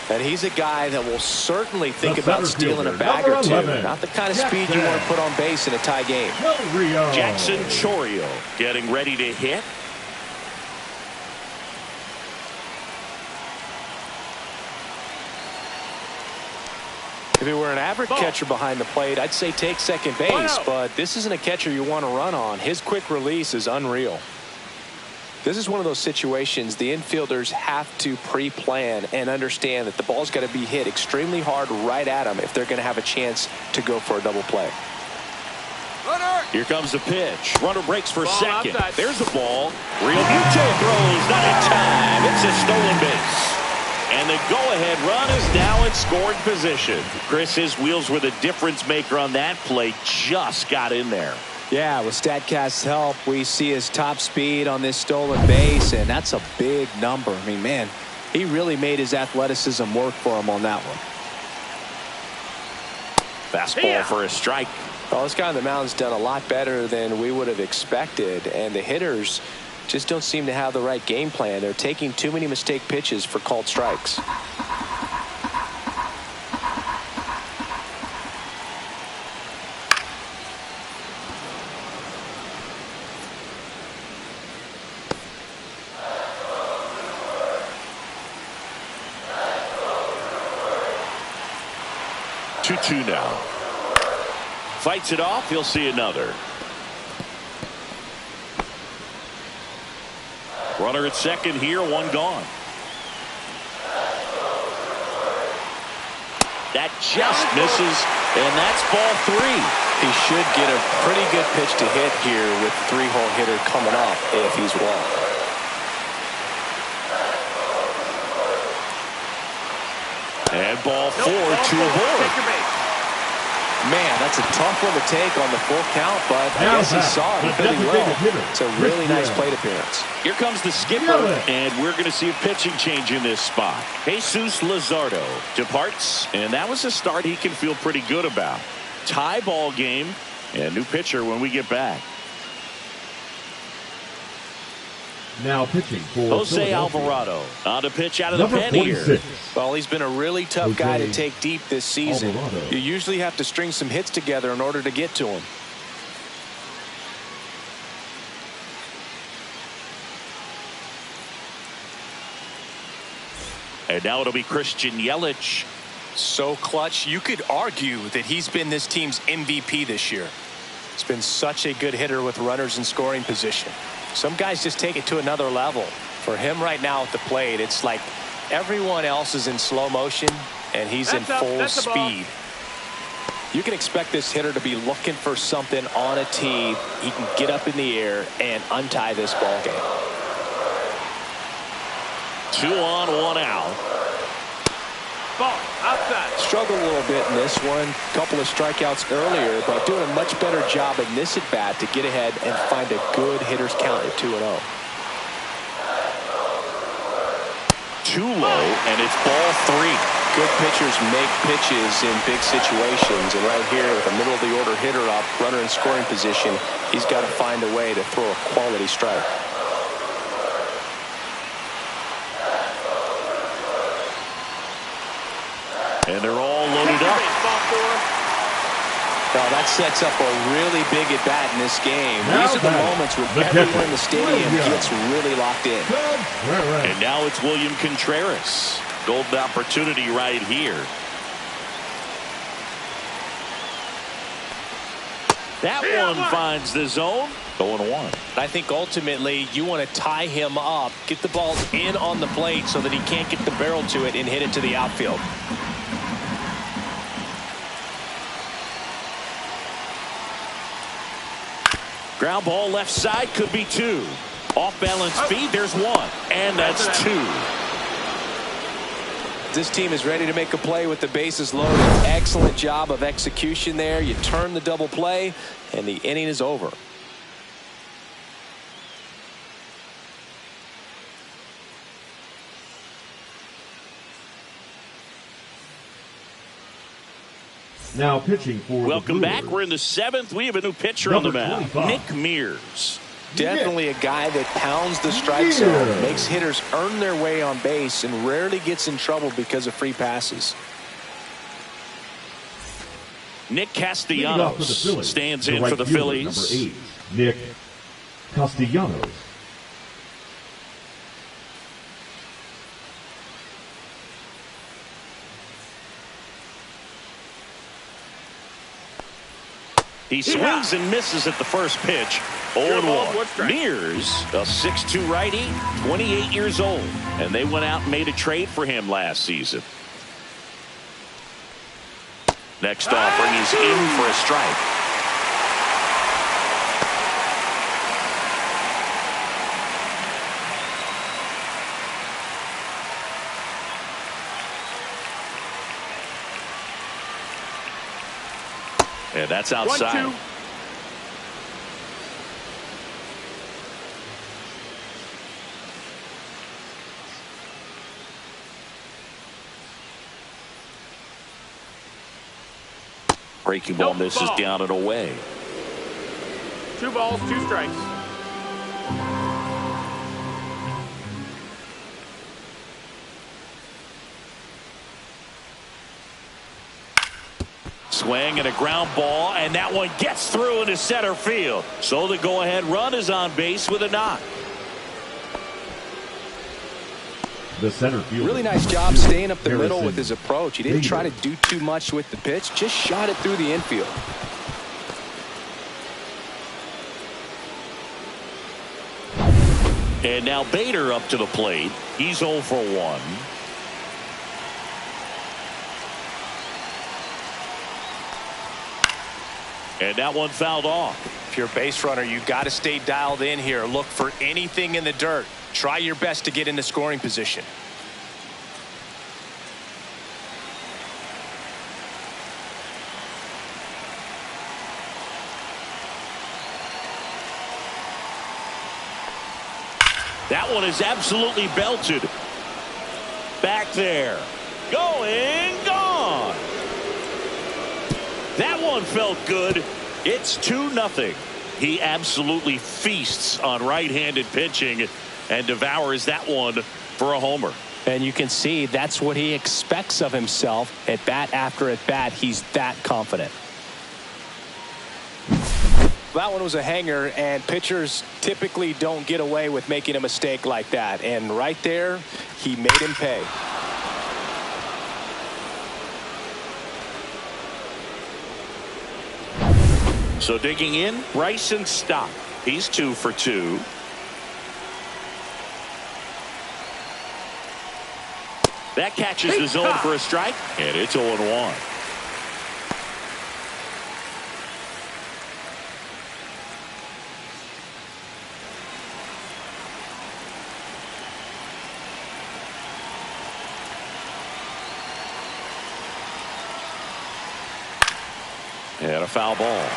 And he's a guy that will certainly think about stealing a bag or two. Not the kind of speed you want to put on base in a tie game. Jackson Chourio getting ready to hit. If it were an average catcher behind the plate, I'd say take second base, but this isn't a catcher you want to run on. His quick release is unreal. This is one of those situations the infielders have to pre-plan and understand that the ball's got to be hit extremely hard right at them if they're going to have a chance to go for a double play. Runner. Here comes the pitch. Runner breaks for Ball second. outside. There's the ball. Real Butte throws, not in time. It's a stolen base. And the go-ahead run is now in scoring position. Chris, his wheels were the difference maker on that play. Just got in there. Yeah, with StatCast's help, we see his top speed on this stolen base, and that's a big number. I mean, man, he really made his athleticism work for him on that one. Fastball for a strike. Well, this guy on the mound's done a lot better than we would have expected, and the hitters just don't seem to have the right game plan. They're taking too many mistake pitches for called strikes. Two now. Fights it off. He'll see another. Runner at second here, one gone. That just misses, and that's ball three. He should get a pretty good pitch to hit here with the three-hole hitter coming up if he's walked. And ball four to a board. Man, that's a tough one to take on the full count, but I guess he saw it really well. It's a really nice plate appearance. Here comes the skipper, and we're going to see a pitching change in this spot. Jesus Luzardo departs, and that was a start he can feel pretty good about. Tie ball game, and new pitcher when we get back. Now pitching for Jose Alvarado on a pitch out of the pen here. Well, he's been a really tough guy to take deep this season. Alvarado. You usually have to string some hits together in order to get to him. And now it'll be Christian Yelich. So clutch, you could argue that he's been this team's MVP this year. He's been such a good hitter with runners in scoring position. Some guys just take it to another level. For him right now at the plate, it's like everyone else is in slow motion and he's in full speed. You can expect this hitter to be looking for something on a tee. He can get up in the air and untie this ball game. 2 on, 1 out. Ball outside. Struggled a little bit in this one. Couple of strikeouts earlier, but doing a much better job in this at bat to get ahead and find a good hitter's count at 2-0. Too low, and it's ball 3. Good pitchers make pitches in big situations, and right here with a middle of the order hitter up, runner in scoring position, he's got to find a way to throw a quality strike. And they're all loaded up. Now that sets up a really big at bat in this game. These are the moments when everyone in the stadium gets really locked in. And now it's William Contreras. Golden opportunity right here. That one finds the zone. 0-1. I think ultimately you want to tie him up, get the ball in on the plate so that he can't get the barrel to it and hit it to the outfield. Ground ball left side, could be 2. Off balance feed, there's 1. And that's 2. This team is ready to make a play with the bases loaded. Excellent job of execution there. You turn the double play, and the inning is over. Now pitching for Welcome the back. We're in the 7th. We have a new pitcher on the mound. Nick Mears. Definitely a guy that pounds the strike zone, makes hitters earn their way on base, and rarely gets in trouble because of free passes. Nick Castellanos stands in for the Phillies. Number 8, Nick Castellanos. He swings and misses at the first pitch. 0-1. Mears, a 6'2 righty, 28 years old. And they went out and made a trade for him last season. Next offering is in for a strike. And that's outside. 1-2. Breaking ball misses down and away. 2 balls, 2 strikes. Swing and a ground ball, and that one gets through into center field. So the go-ahead run is on base with a knock. The center fielder. Really nice job staying up the middle with his approach. He didn't try to do too much with the pitch, just shot it through the infield. And now Bader up to the plate. He's 0 for 1. And that one fouled off. If you're a base runner, you got to stay dialed in here. Look for anything in the dirt. Try your best to get into scoring position. That one is absolutely belted. Back there. Going, gone. That one felt good. It's 2-0. He absolutely feasts on right-handed pitching and devours that one for a homer. And you can see that's what he expects of himself at bat after at bat. He's that confident. That one was a hanger, and pitchers typically don't get away with making a mistake like that. And right there, he made him pay. So digging in, Bryson Stott. He's 2 for 2. That catches the zone for a strike, and it's 0-1. And a foul ball.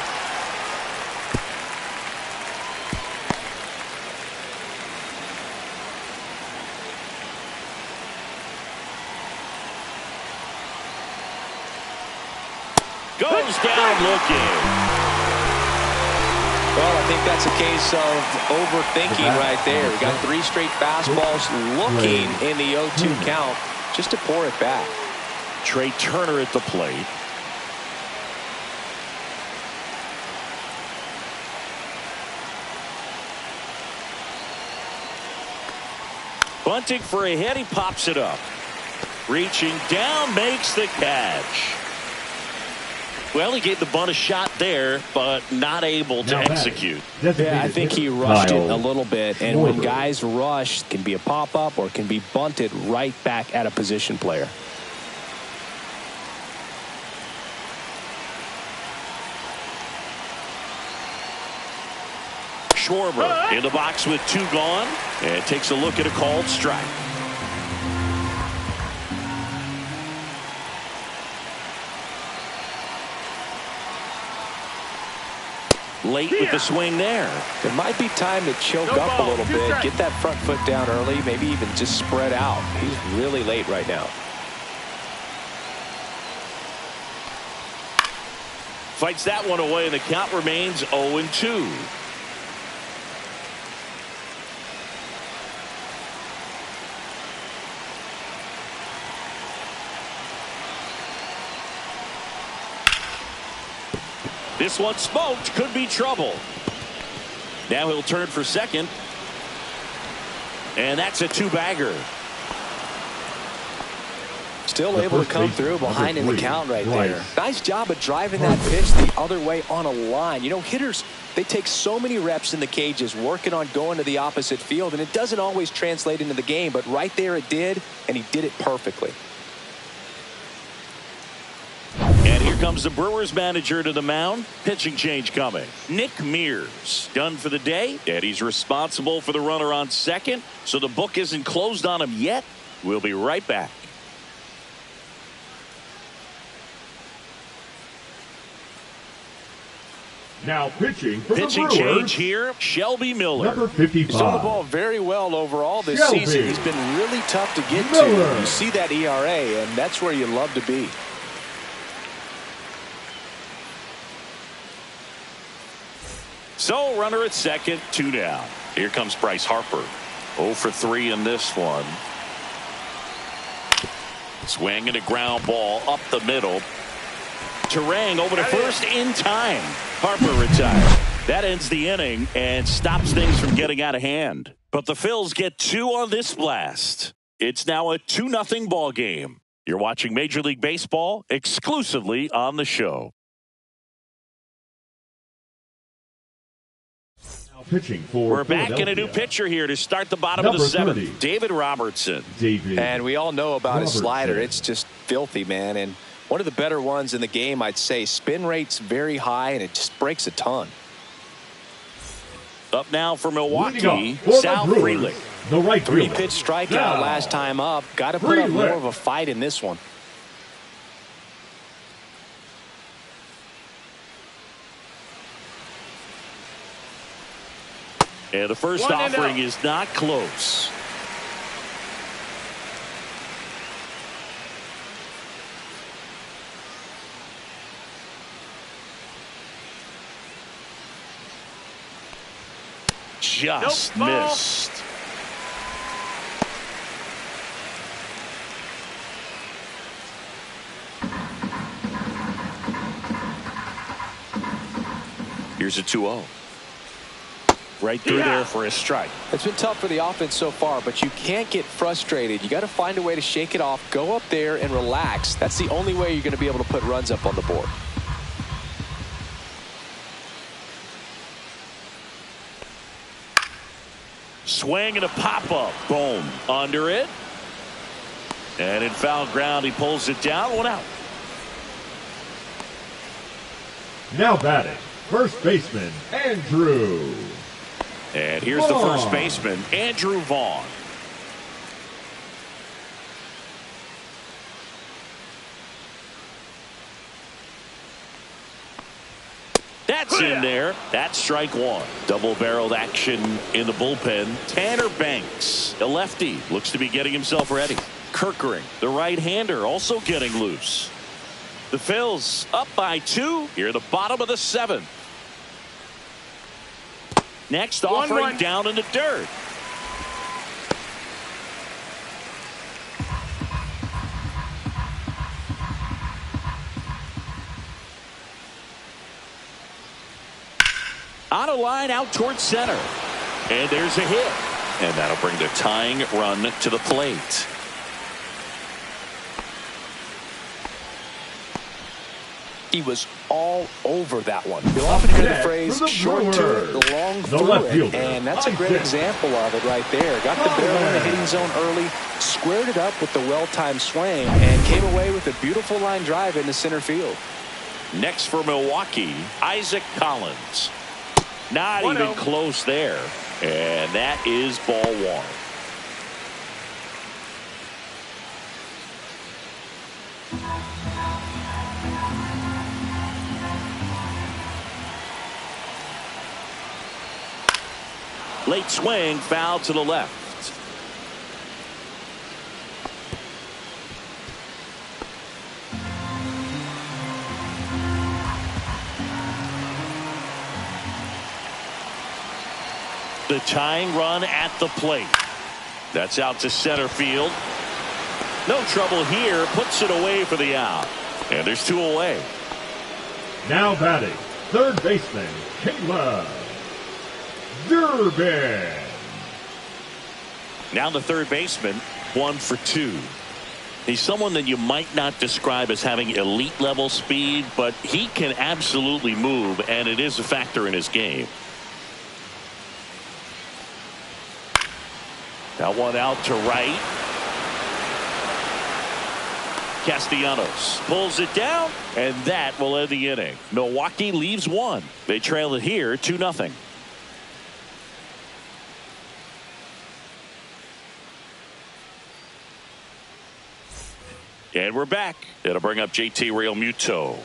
Goes down looking. Well, I think that's a case of overthinking right there. We got 3 straight fastballs looking in the 0-2 count just to pour it back. Trey Turner at the plate. Bunting for a hit. He pops it up. Reaching down, makes the catch. Well, he gave the bunt a shot there, but not able to execute. Yeah, I think he rushed it a little bit. And when guys rush, it can be a pop-up or it can be bunted right back at a position player. Schwarber in the box with 2 gone, and takes a look at a called strike. Late with the swing there. It might be time to choke up a little bit, get that front foot down early, maybe even just spread out. He's really late right now. Fights that one away, and the count remains 0-2. This one smoked, could be trouble. Now he'll turn for second. And that's a 2-bagger. Still The able to first come baseman, through behind in number the count right Bryce. there. Nice job of driving that pitch the other way on a line. You know, hitters, they take so many reps in the cages working on going to the opposite field, and it doesn't always translate into the game, but right there it did, and he did it perfectly. And here comes the Brewers manager to the mound. Pitching change coming. Nick Mears done for the day, and he's responsible for the runner on second, so the book isn't closed on him yet. We'll be right back. Now pitching for Pitching the Brewers, change here, Shelby Miller. number 55. He's thrown the ball very well overall this Shelby season. He's been really tough to get Miller. to. You see that ERA, and that's where you love to be. So runner at second, 2 down. Here comes Bryce Harper. 0 for 3 in this one. Swing and a ground ball up the middle. Terang over to first in time. Harper retired. That ends the inning and stops things from getting out of hand. But the Phils get 2 on this blast. It's now a 2-0 ball game. You're watching Major League Baseball exclusively on the show. Pitching for We're back in a new pitcher here to start the bottom number of the 7th. 30. David Robertson. And we all know about his Robertson. slider. It's just filthy, man. And one of the better ones in the game, I'd say. Spin rate's very high, and it just breaks a ton. Up now for Leading Milwaukee, up for Sal the Brewers, Frelick. the right fielder. 3-pitch strikeout Sal last time up. Got to put up more Frelick. of a fight in this one. And the first 1-0. offering is not close. Just Nope, ball. missed. Here's a 2-0. Right through there for a strike. It's been tough for the offense so far, but you can't get frustrated. You got to find a way to shake it off, go up there and relax. That's the only way you're going to be able to put runs up on the board. Swing and a pop-up. Boom. Under it. And in foul ground, he pulls it down. 1 out. Now batting, first baseman, Andrew. And here's the first baseman, Andrew Vaughn. That's in there. That's strike 1. Double-barreled action in the bullpen. Tanner Banks, the lefty, looks to be getting himself ready. Kirkering, the right-hander, also getting loose. The Phils up by 2 here at the bottom of the 7th. Next offering 1-1. down in the dirt. On a line out towards center. And there's a hit. And that'll bring the tying run to the plate. He was all over that one. You'll often hear the Next phrase for the short to it, Brewers, long the through left it, fielder, and that's a great Isaac. example of it right there. Got the barrel in the hitting zone early, squared it up with the well-timed swing, and came away with a beautiful line drive into center field. Next for Milwaukee, Isaac Collins. Not 1-0. even close there. And that is ball 1. Late swing, foul to the left. The tying run at the plate. That's out to center field. No trouble here. Puts it away for the out. And there's 2 away. Now batting, third baseman, Caleb Durbin. Now the third baseman, 1 for 2. He's someone that you might not describe as having elite level speed, but he can absolutely move, and it is a factor in his game. That one out to right. Castellanos pulls it down, and that will end the inning. Milwaukee leaves one. They trail it here 2-0. And we're back. It'll bring up JT Realmuto.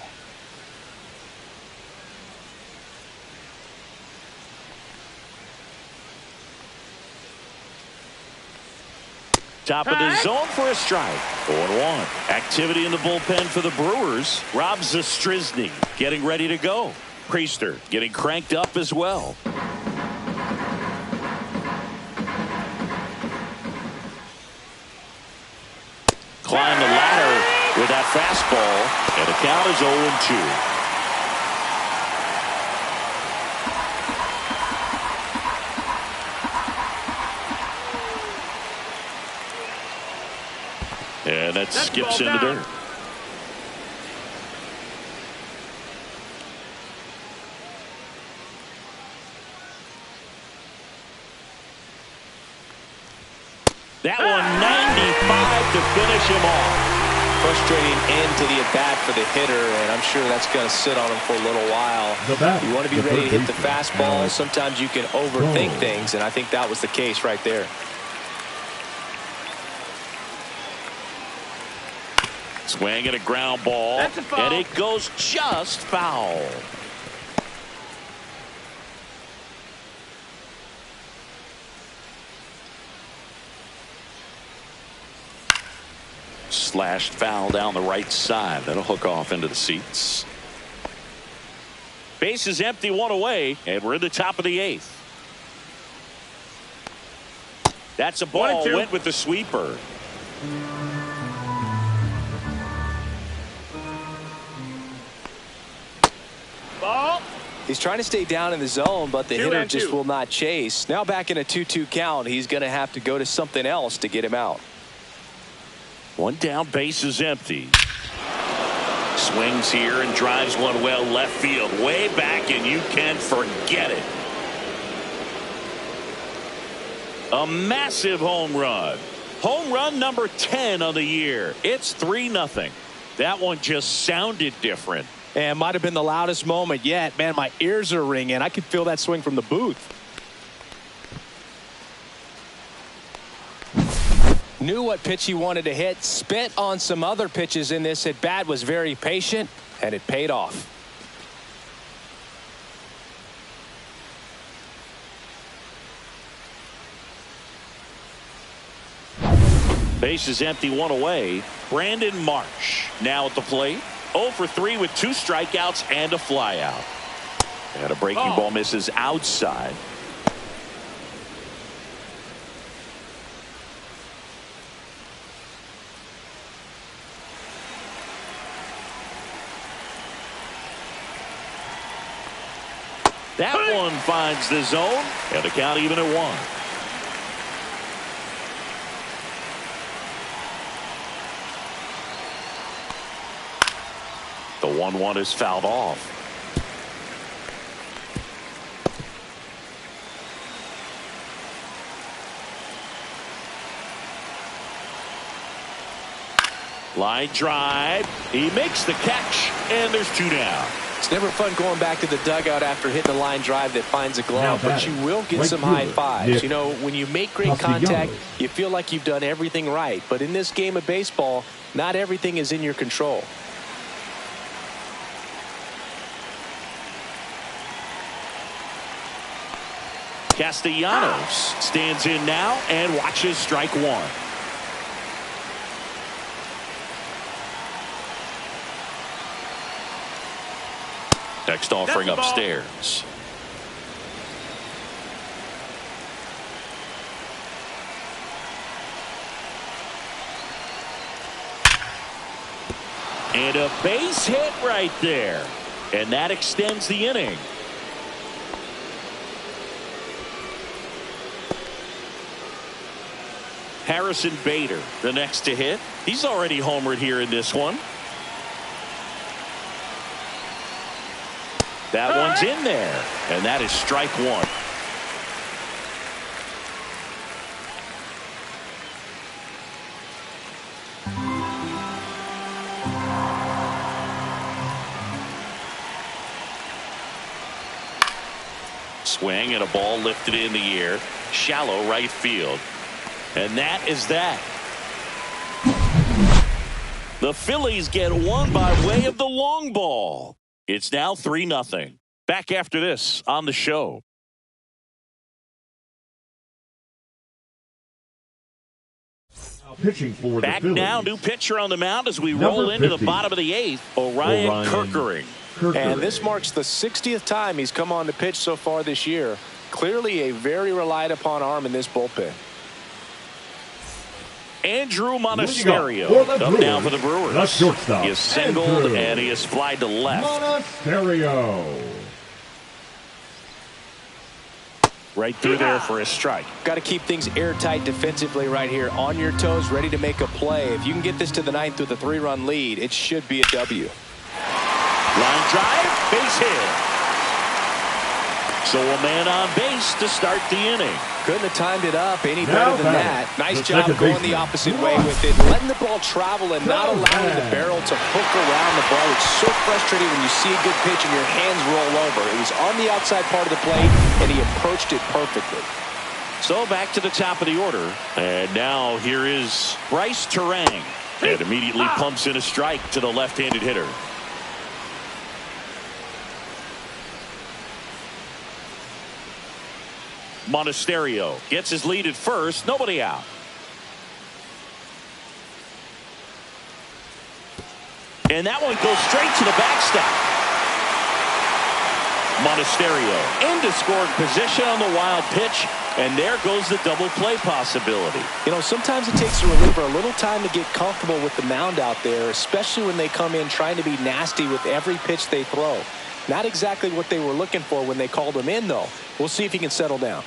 Top of the zone for a strike. 0-1. Activity in the bullpen for the Brewers. Rob Zastryzny getting ready to go. Priester getting cranked up as well. Climb the ladder with that fastball, and the count is 0-2. And that skips in the dirt. That one 95 to finish him off. Frustrating end to the at-bat for the hitter, and I'm sure that's going to sit on him for a little while. You want to be ready to hit the fastball. Sometimes you can overthink things, and I think that was the case right there. Swing and a ground ball, and it goes just foul. Slashed foul down the right side. That'll hook off into the seats. Base is empty, one away, and we're in the top of the 8th. That's a ball. Went with the sweeper. Ball. He's trying to stay down in the zone, but the hitter just will not chase. Now back in a 2-2 count, he's going to have to go to something else to get him out. One down, base is empty. Swings here and drives one well left field, way back, and you can forget it. A massive home run. Home run number 10 on the year. It's 3-0. That one just sounded different. And might have been the loudest moment yet. Man, my ears are ringing. I could feel that swing from the booth. Knew what pitch he wanted to hit. Spent on some other pitches in this at bat. Was very patient, and it paid off. Base is empty, one away. Brandon Marsh now at the plate. 0 for 3 with 2 strikeouts and a flyout. And a breaking ball misses outside. That one finds the zone, and the count even at 1. The 1-1 is fouled off. Line drive. He makes the catch, and there's 2 down. It's never fun going back to the dugout after hitting a line drive that finds a glove, but you will get some high fives. You know, when you make great contact, you feel like you've done everything right. But in this game of baseball, not everything is in your control. Castellanos stands in now and watches strike 1. Next offering upstairs. And a base hit right there. And that extends the inning. Harrison Bader, the next to hit. He's already homered here in this one. That one's in there, and that is strike one. Swing and a ball lifted in the air, shallow right field. And that is that. The Phillies get one by way of the long ball. It's now 3-0. Back after this on the show. Pitching for Back the Phillies. now, new pitcher on the mound as we roll into the bottom of the eighth. Orion Kerkering. And this marks the 60th time he's come on to pitch so far this year. Clearly a very relied upon arm in this bullpen. Andrew Monasterio up now for the Brewers. The shortstop. He is singled and he is flied to left. Monasterio. Right through there for a strike. Got to keep things airtight defensively right here. On your toes, ready to make a play. If you can get this to the ninth with a 3-run lead, it should be a W. Line drive, base hit. So a man on base to start the inning. Couldn't have timed it up any better than that. Nice job going the opposite way with it. Letting the ball travel and not allowing the barrel to hook around the ball. It's so frustrating when you see a good pitch and your hands roll over. It was on the outside part of the plate, and he approached it perfectly. So back to the top of the order. And now here is Bryce Terang. And immediately pumps in a strike to the left-handed hitter. Monasterio gets his lead at first. Nobody out. And that one goes straight to the backstop. Monasterio into scoring position on the wild pitch. And there goes the double play possibility. You know, sometimes it takes a reliever a little time to get comfortable with the mound out there, especially when they come in trying to be nasty with every pitch they throw. Not exactly what they were looking for when they called him in, though. We'll see if he can settle down.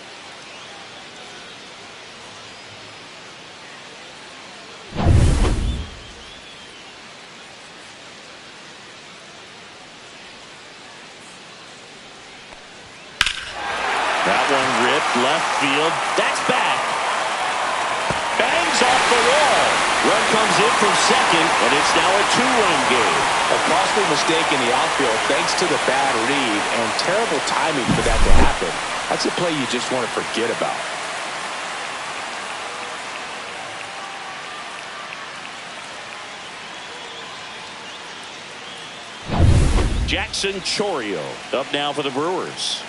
That one ripped left field. That's back. Bangs off the wall. Run comes in from second, and it's now a 2-run game. A costly mistake in the outfield thanks to the bad read and terrible timing for that to happen. That's a play you just want to forget about. Jackson Chourio up now for the Brewers.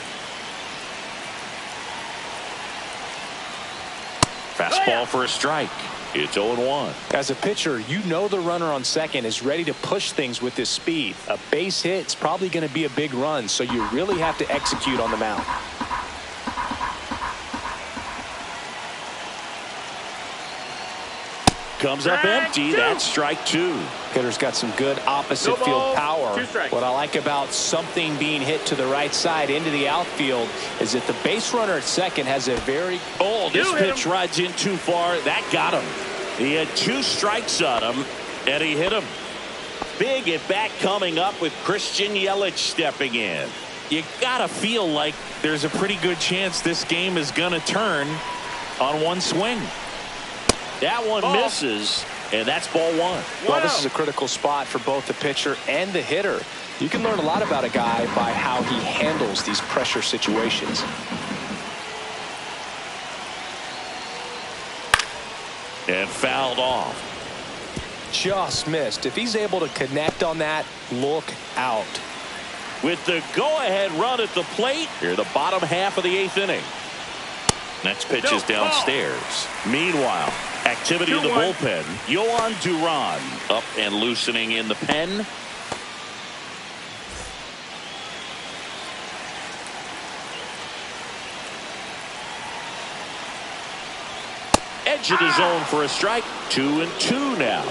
Fastball for a strike. It's 0-1. As a pitcher, you know the runner on second is ready to push things with his speed. A base hit's probably going to be a big run, so you really have to execute on the mound. Comes up empty. That's strike two. Hitter's got some good opposite field power. What I like about something being hit to the right side into the outfield is that the base runner at second has a very... Oh, this pitch rides in too far. That got him. He had 2 strikes on him, and he hit him. Big at bat coming up with Christian Yelich stepping in. You got to feel like there's a pretty good chance this game is going to turn on one swing. That one misses, and that's ball 1. Well, this is a critical spot for both the pitcher and the hitter. You can learn a lot about a guy by how he handles these pressure situations. And fouled off. Just missed. If he's able to connect on that, look out. With the go-ahead run at the plate, here the bottom half of the 8th inning. Next pitch is downstairs. Meanwhile, activity in the bullpen. Yohan Duran up and loosening in the pen. Edge of the zone for a strike. 2-2 now.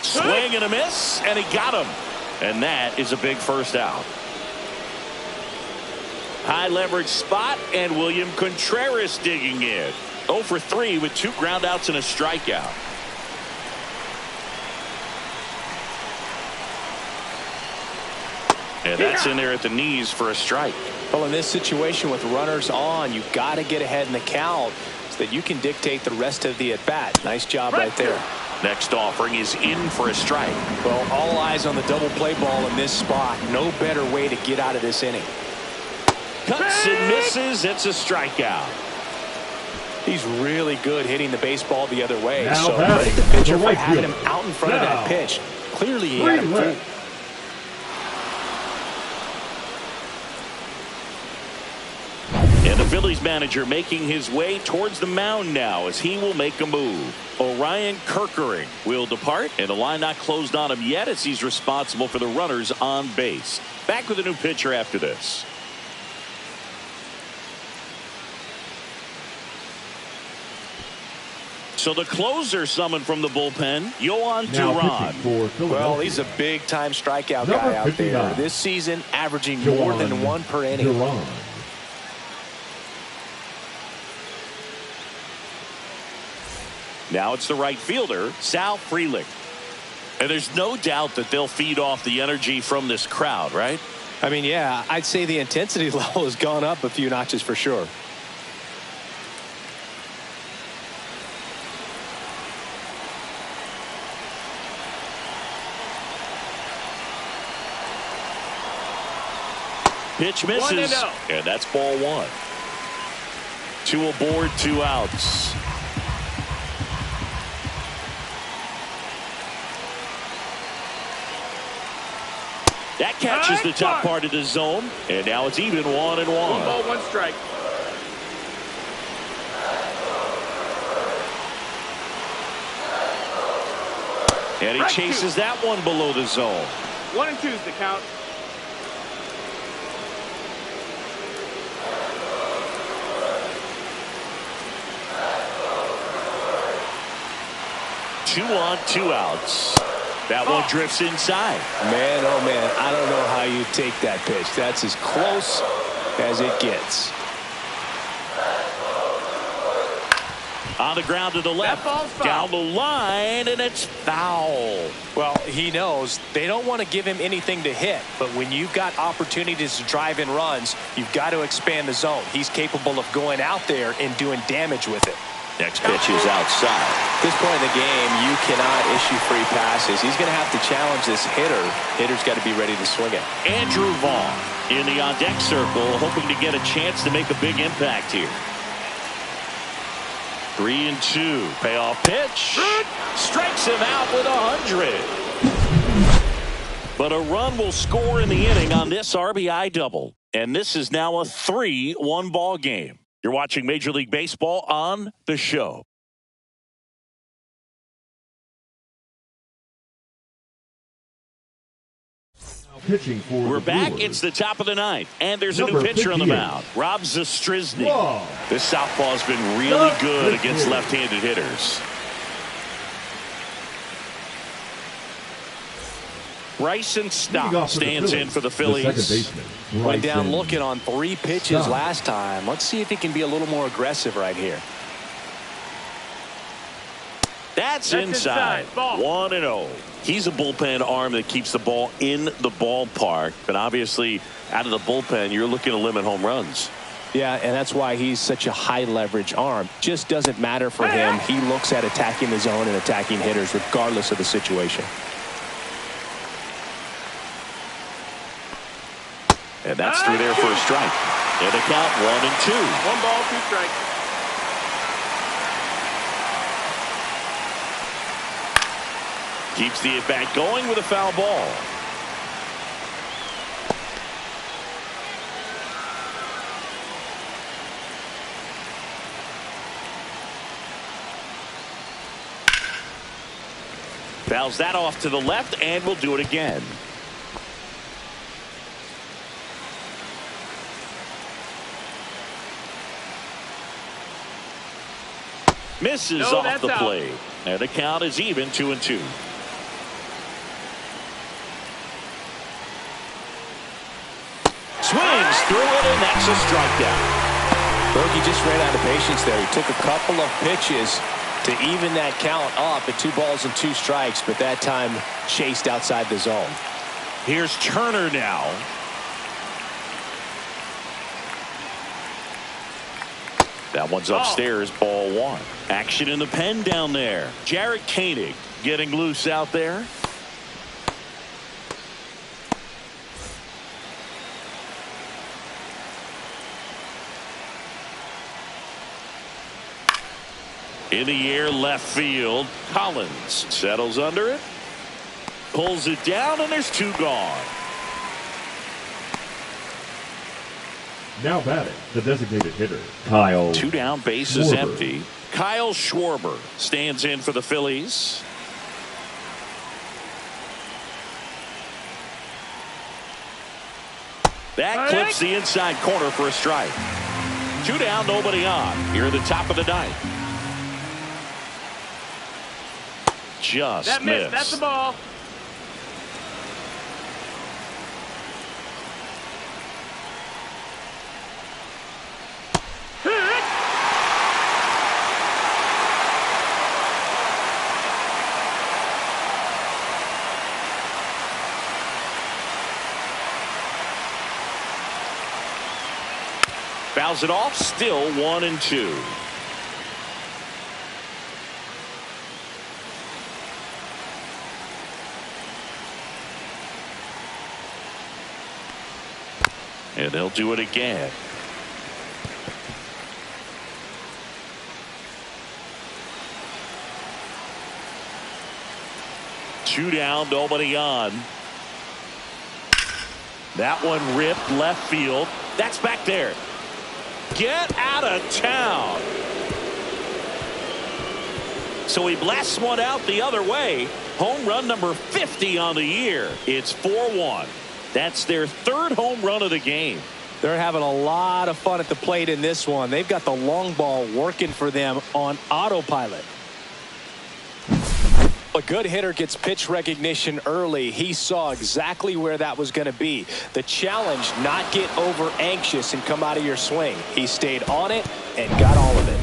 Swing and a miss, and he got him. And that is a big first out. High leverage spot, and William Contreras digging in. 0 for 3 with 2 ground outs and a strikeout. And that's in there at the knees for a strike. Well, in this situation with runners on, you've got to get ahead in the count so that you can dictate the rest of the at-bat. Nice job right there. Next offering is in for a strike. Well, all eyes on the double play ball in this spot. No better way to get out of this inning. Cuts and misses. It's a strikeout. He's really good hitting the baseball the other way. Now So batting, credit the pitcher the for right having him fielder. out in front of that Now, pitch. Clearly he had him fooled. And the Phillies manager making his way towards the mound now as he will make a move. Orion Kerkering will depart, and the line not closed on him yet as he's responsible for the runners on base. Back with a new pitcher after this. So the closer summoned from the bullpen, Yohan Now Duran. pitching for Philadelphia. Well, he's a big-time strikeout Number guy out there. 59. This season, averaging more than Yohan 1 per inning. Duran. Now it's the right fielder, Sal Frelick. And there's no doubt that they'll feed off the energy from this crowd, right? I mean, yeah, I'd say the intensity level has gone up a few notches for sure. Pitch misses, 1-0. and that's ball 1. 2 aboard, 2 outs. That catches the top part of the zone, and now it's even 1-1. 1 ball, 1 strike. And he chases that one below the zone. 1 and 2 is the count. Two on, 2 outs. That one drifts inside. Man, oh man, I don't know how you take that pitch. That's as close as it gets. On the ground to the left. That ball's foul. Down the line, and it's foul. Well, he knows they don't want to give him anything to hit, but when you've got opportunities to drive in runs, you've got to expand the zone. He's capable of going out there and doing damage with it. Next pitch is outside. At this point in the game, you cannot issue free passes. He's going to have to challenge this hitter. Hitter's got to be ready to swing it. Andrew Vaughn in the on-deck circle, hoping to get a chance to make a big impact here. 3-2. Payoff pitch. Strikes him out with 100. But a run will score in the inning on this RBI double. And this is now a 3-1 ball game. You're watching Major League Baseball on The Show. Pitching for We're the back. Brewers. It's the top of the 9th, and there's a Number new pitcher on the 58. mound, Rob Zastryzny. Whoa. This southpaw's been really good against left-handed hitters. Bryson Leading off Stott for the stands in for the Phillies. The second baseman, Went down Bryson looking on 3 pitches Stott. last time. Let's see if he can be a little more aggressive right here. That's inside. inside. Ball. 1-0. He's a bullpen arm that keeps the ball in the ballpark. But obviously, out of the bullpen, you're looking to limit home runs. Yeah, and that's why he's such a high leverage arm. Just doesn't matter for him. He looks at attacking the zone and attacking hitters regardless of the situation. And that's through there for a strike. And the count 1-2. 1 ball, 2 strikes. Keeps the at-bat going with a foul ball. Fouls that off to the left, and we'll do it again. Misses No, off that's the out. plate. And the count is even 2-2. swings through it, and that's a strikeout. Bogey just ran out of patience there. He took a couple of pitches to even that count up at 2 balls and 2 strikes, but that time chased outside the zone. Here's Turner now. That one's upstairs, ball 1. Action in the pen down there. Jarrett Koenig getting loose out there. In the air, left field. Collins settles under it. Pulls it down, and there's 2 gone. Now batting, the designated hitter, Kyle. 2 down, base is empty. Kyle Schwarber stands in for the Phillies. That clips the inside corner for a strike. 2 down, nobody on. Here at the top of the 9th. Just that missed. That's the ball. Fouls it off. Still 1-2. And they'll do it again. Two down, nobody on. That one ripped left field. That's back there. Get out of town. So he blasts one out the other way. Home run number 50 on the year. It's 4-1. That's their 3rd home run of the game. They're having a lot of fun at the plate in this one. They've got the long ball working for them on autopilot. A good hitter gets pitch recognition early. He saw exactly where that was going to be. The challenge, not get over anxious and come out of your swing. He stayed on it and got all of it.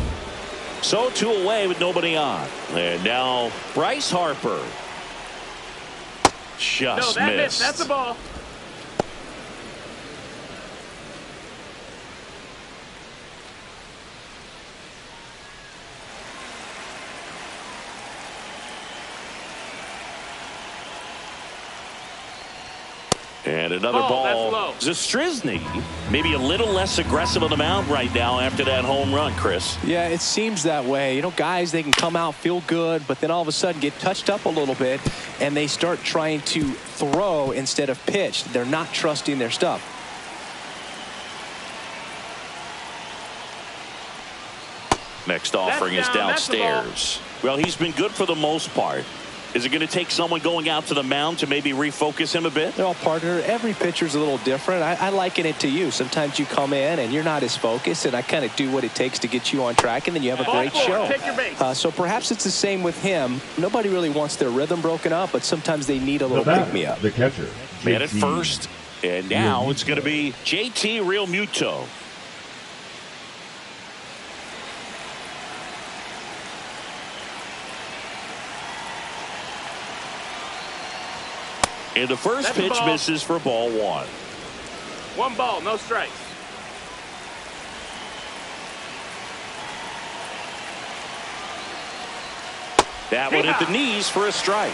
So 2 away with nobody on. And now Bryce Harper. Just missed. That's the ball. And another ball. Zastrisny maybe a little less aggressive on the mound right now after that home run, Chris. Yeah, it seems that way. You know, guys, they can come out, feel good, but then all of a sudden get touched up a little bit, and they start trying to throw instead of pitch. They're not trusting their stuff. Next offering is downstairs. Well, he's been good for the most part. Is it going to take someone going out to the mound to maybe refocus him a bit? Well, partner, every pitcher's a little different. I liken it to you. Sometimes you come in and you're not as focused, and I kind of do what it takes to get you on track, and then you have a great show. Take your base. So perhaps it's the same with him. Nobody really wants their rhythm broken up, but sometimes they need a little pick-me-up. The catcher. Man at first, and now it's going to be JT Realmuto. And the first pitch misses for ball 1. 1 ball, no strikes. That one at the knees for a strike.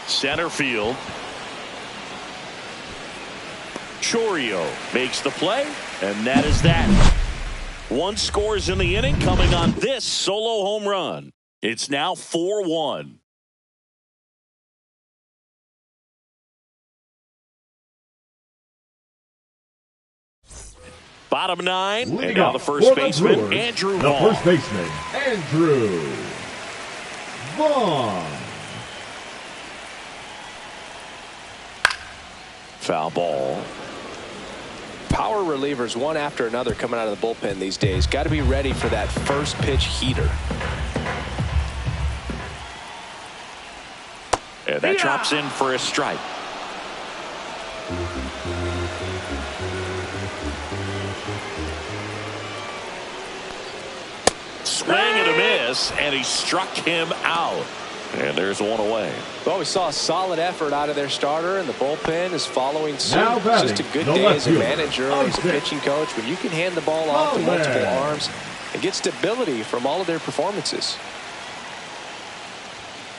Center field. Chourio makes the play, and that is that. 1 scores in the inning coming on this solo home run. It's now 4-1. Bottom 9, and now the first baseman, Andrew Vaughn. The first baseman, Andrew Vaughn. Foul ball. Power relievers one after another coming out of the bullpen these days. Got to be ready for that first pitch heater. And that drops in for a strike. Swing and a miss, and he struck him out. And there's one away. Well, we saw a solid effort out of their starter, and the bullpen is following suit. Now It's just a good day as a manager, as a pitching coach, when you can hand the ball off to multiple arms and get stability from all of their performances.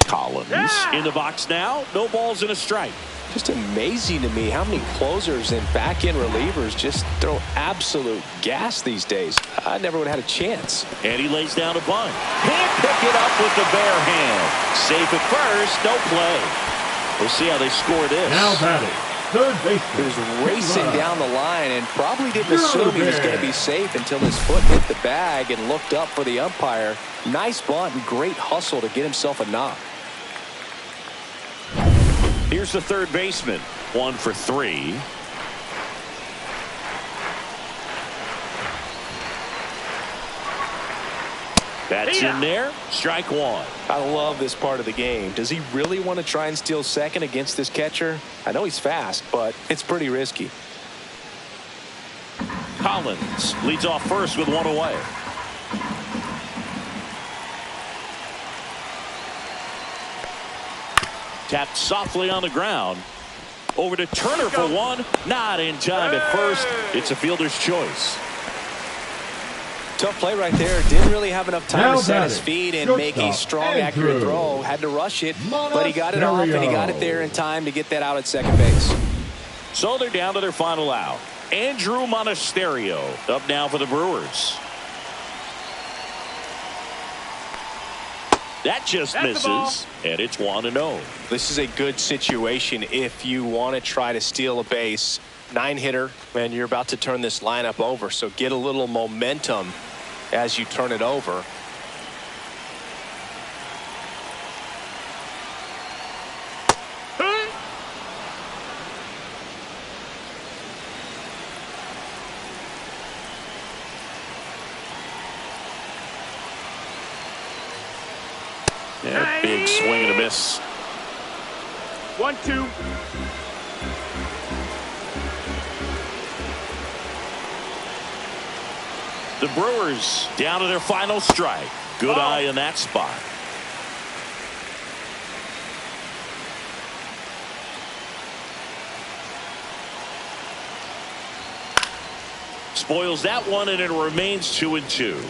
Collins in the box now. No balls and a strike. Just amazing to me how many closers and back-end relievers just throw absolute gas these days. I never would have had a chance. And he lays down a bunt. Can't pick it up with the bare hand. Safe at first, no play. We'll see how they score this. Now batting, third baseman. He was racing down the line and probably didn't assume he was going to be safe until his foot hit the bag and looked up for the umpire. Nice bunt and great hustle to get himself a knock. Here's the third baseman. 1 for 3. That's in there. Strike 1. I love this part of the game. Does he really want to try and steal second against this catcher? I know he's fast, but it's pretty risky. Collins leads off first with 1 away. Tapped softly on the ground. Over to Turner for 1. Not in time at first. It's a fielder's choice. Tough play right there. Didn't really have enough time to set his feet and Shortstop, make a strong, accurate throw. Had to rush it, but he got it off, and he got it there in time to get that out at second base. So they're down to their final out. Andrew Monasterio up now for the Brewers. That just misses, and it's 1-0. This is a good situation if you want to try to steal a base. 9-hitter, and you're about to turn this lineup over, so get a little momentum as you turn it over. Yeah, big swing and a miss. 1-2. The Brewers down to their final strike. Good eye in that spot. Spoils that one, and it remains 2-2.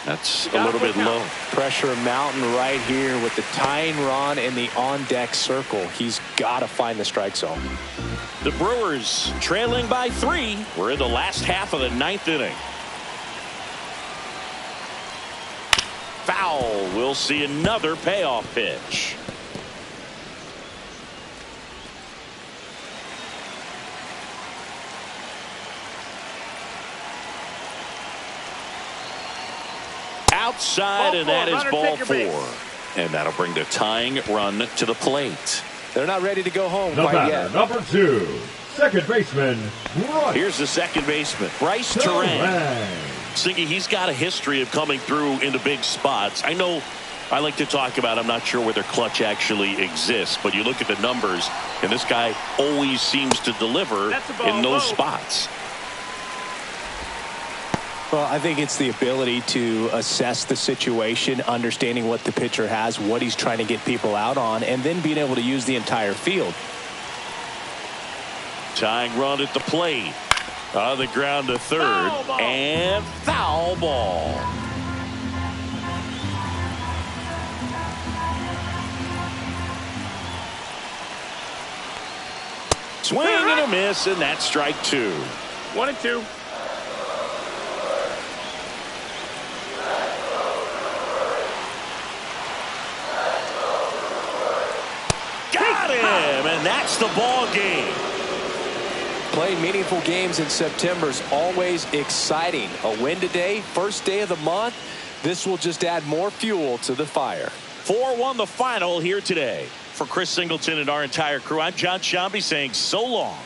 That's a little bit low. Pressure mountain right here with the tying run in the on-deck circle. He's got to find the strike zone. The Brewers trailing by 3. We're in the last half of the 9th inning. Foul. We'll see another payoff pitch. Outside, and that is ball 4. And that'll bring the tying run to the plate. They're not ready to go home The quite batter, yet. number 2, second baseman, Bryce. Here's the second baseman, Bryce Terang. Singy, he's got a history of coming through into big spots. I know I like to talk about, I'm not sure whether clutch actually exists, but you look at the numbers, and this guy always seems to deliver in those spots. Well, I think it's the ability to assess the situation, understanding what the pitcher has, what he's trying to get people out on, and then being able to use the entire field. Tying run at the plate. On the ground to third. And foul ball. Swing and a miss, and that's strike 2. 1-2. And that's the ball game. Playing meaningful games in September is always exciting. A win today, first day of the month. This will just add more fuel to the fire. 4-1 the final here today. For Chris Singleton and our entire crew, I'm John Shambi saying so long.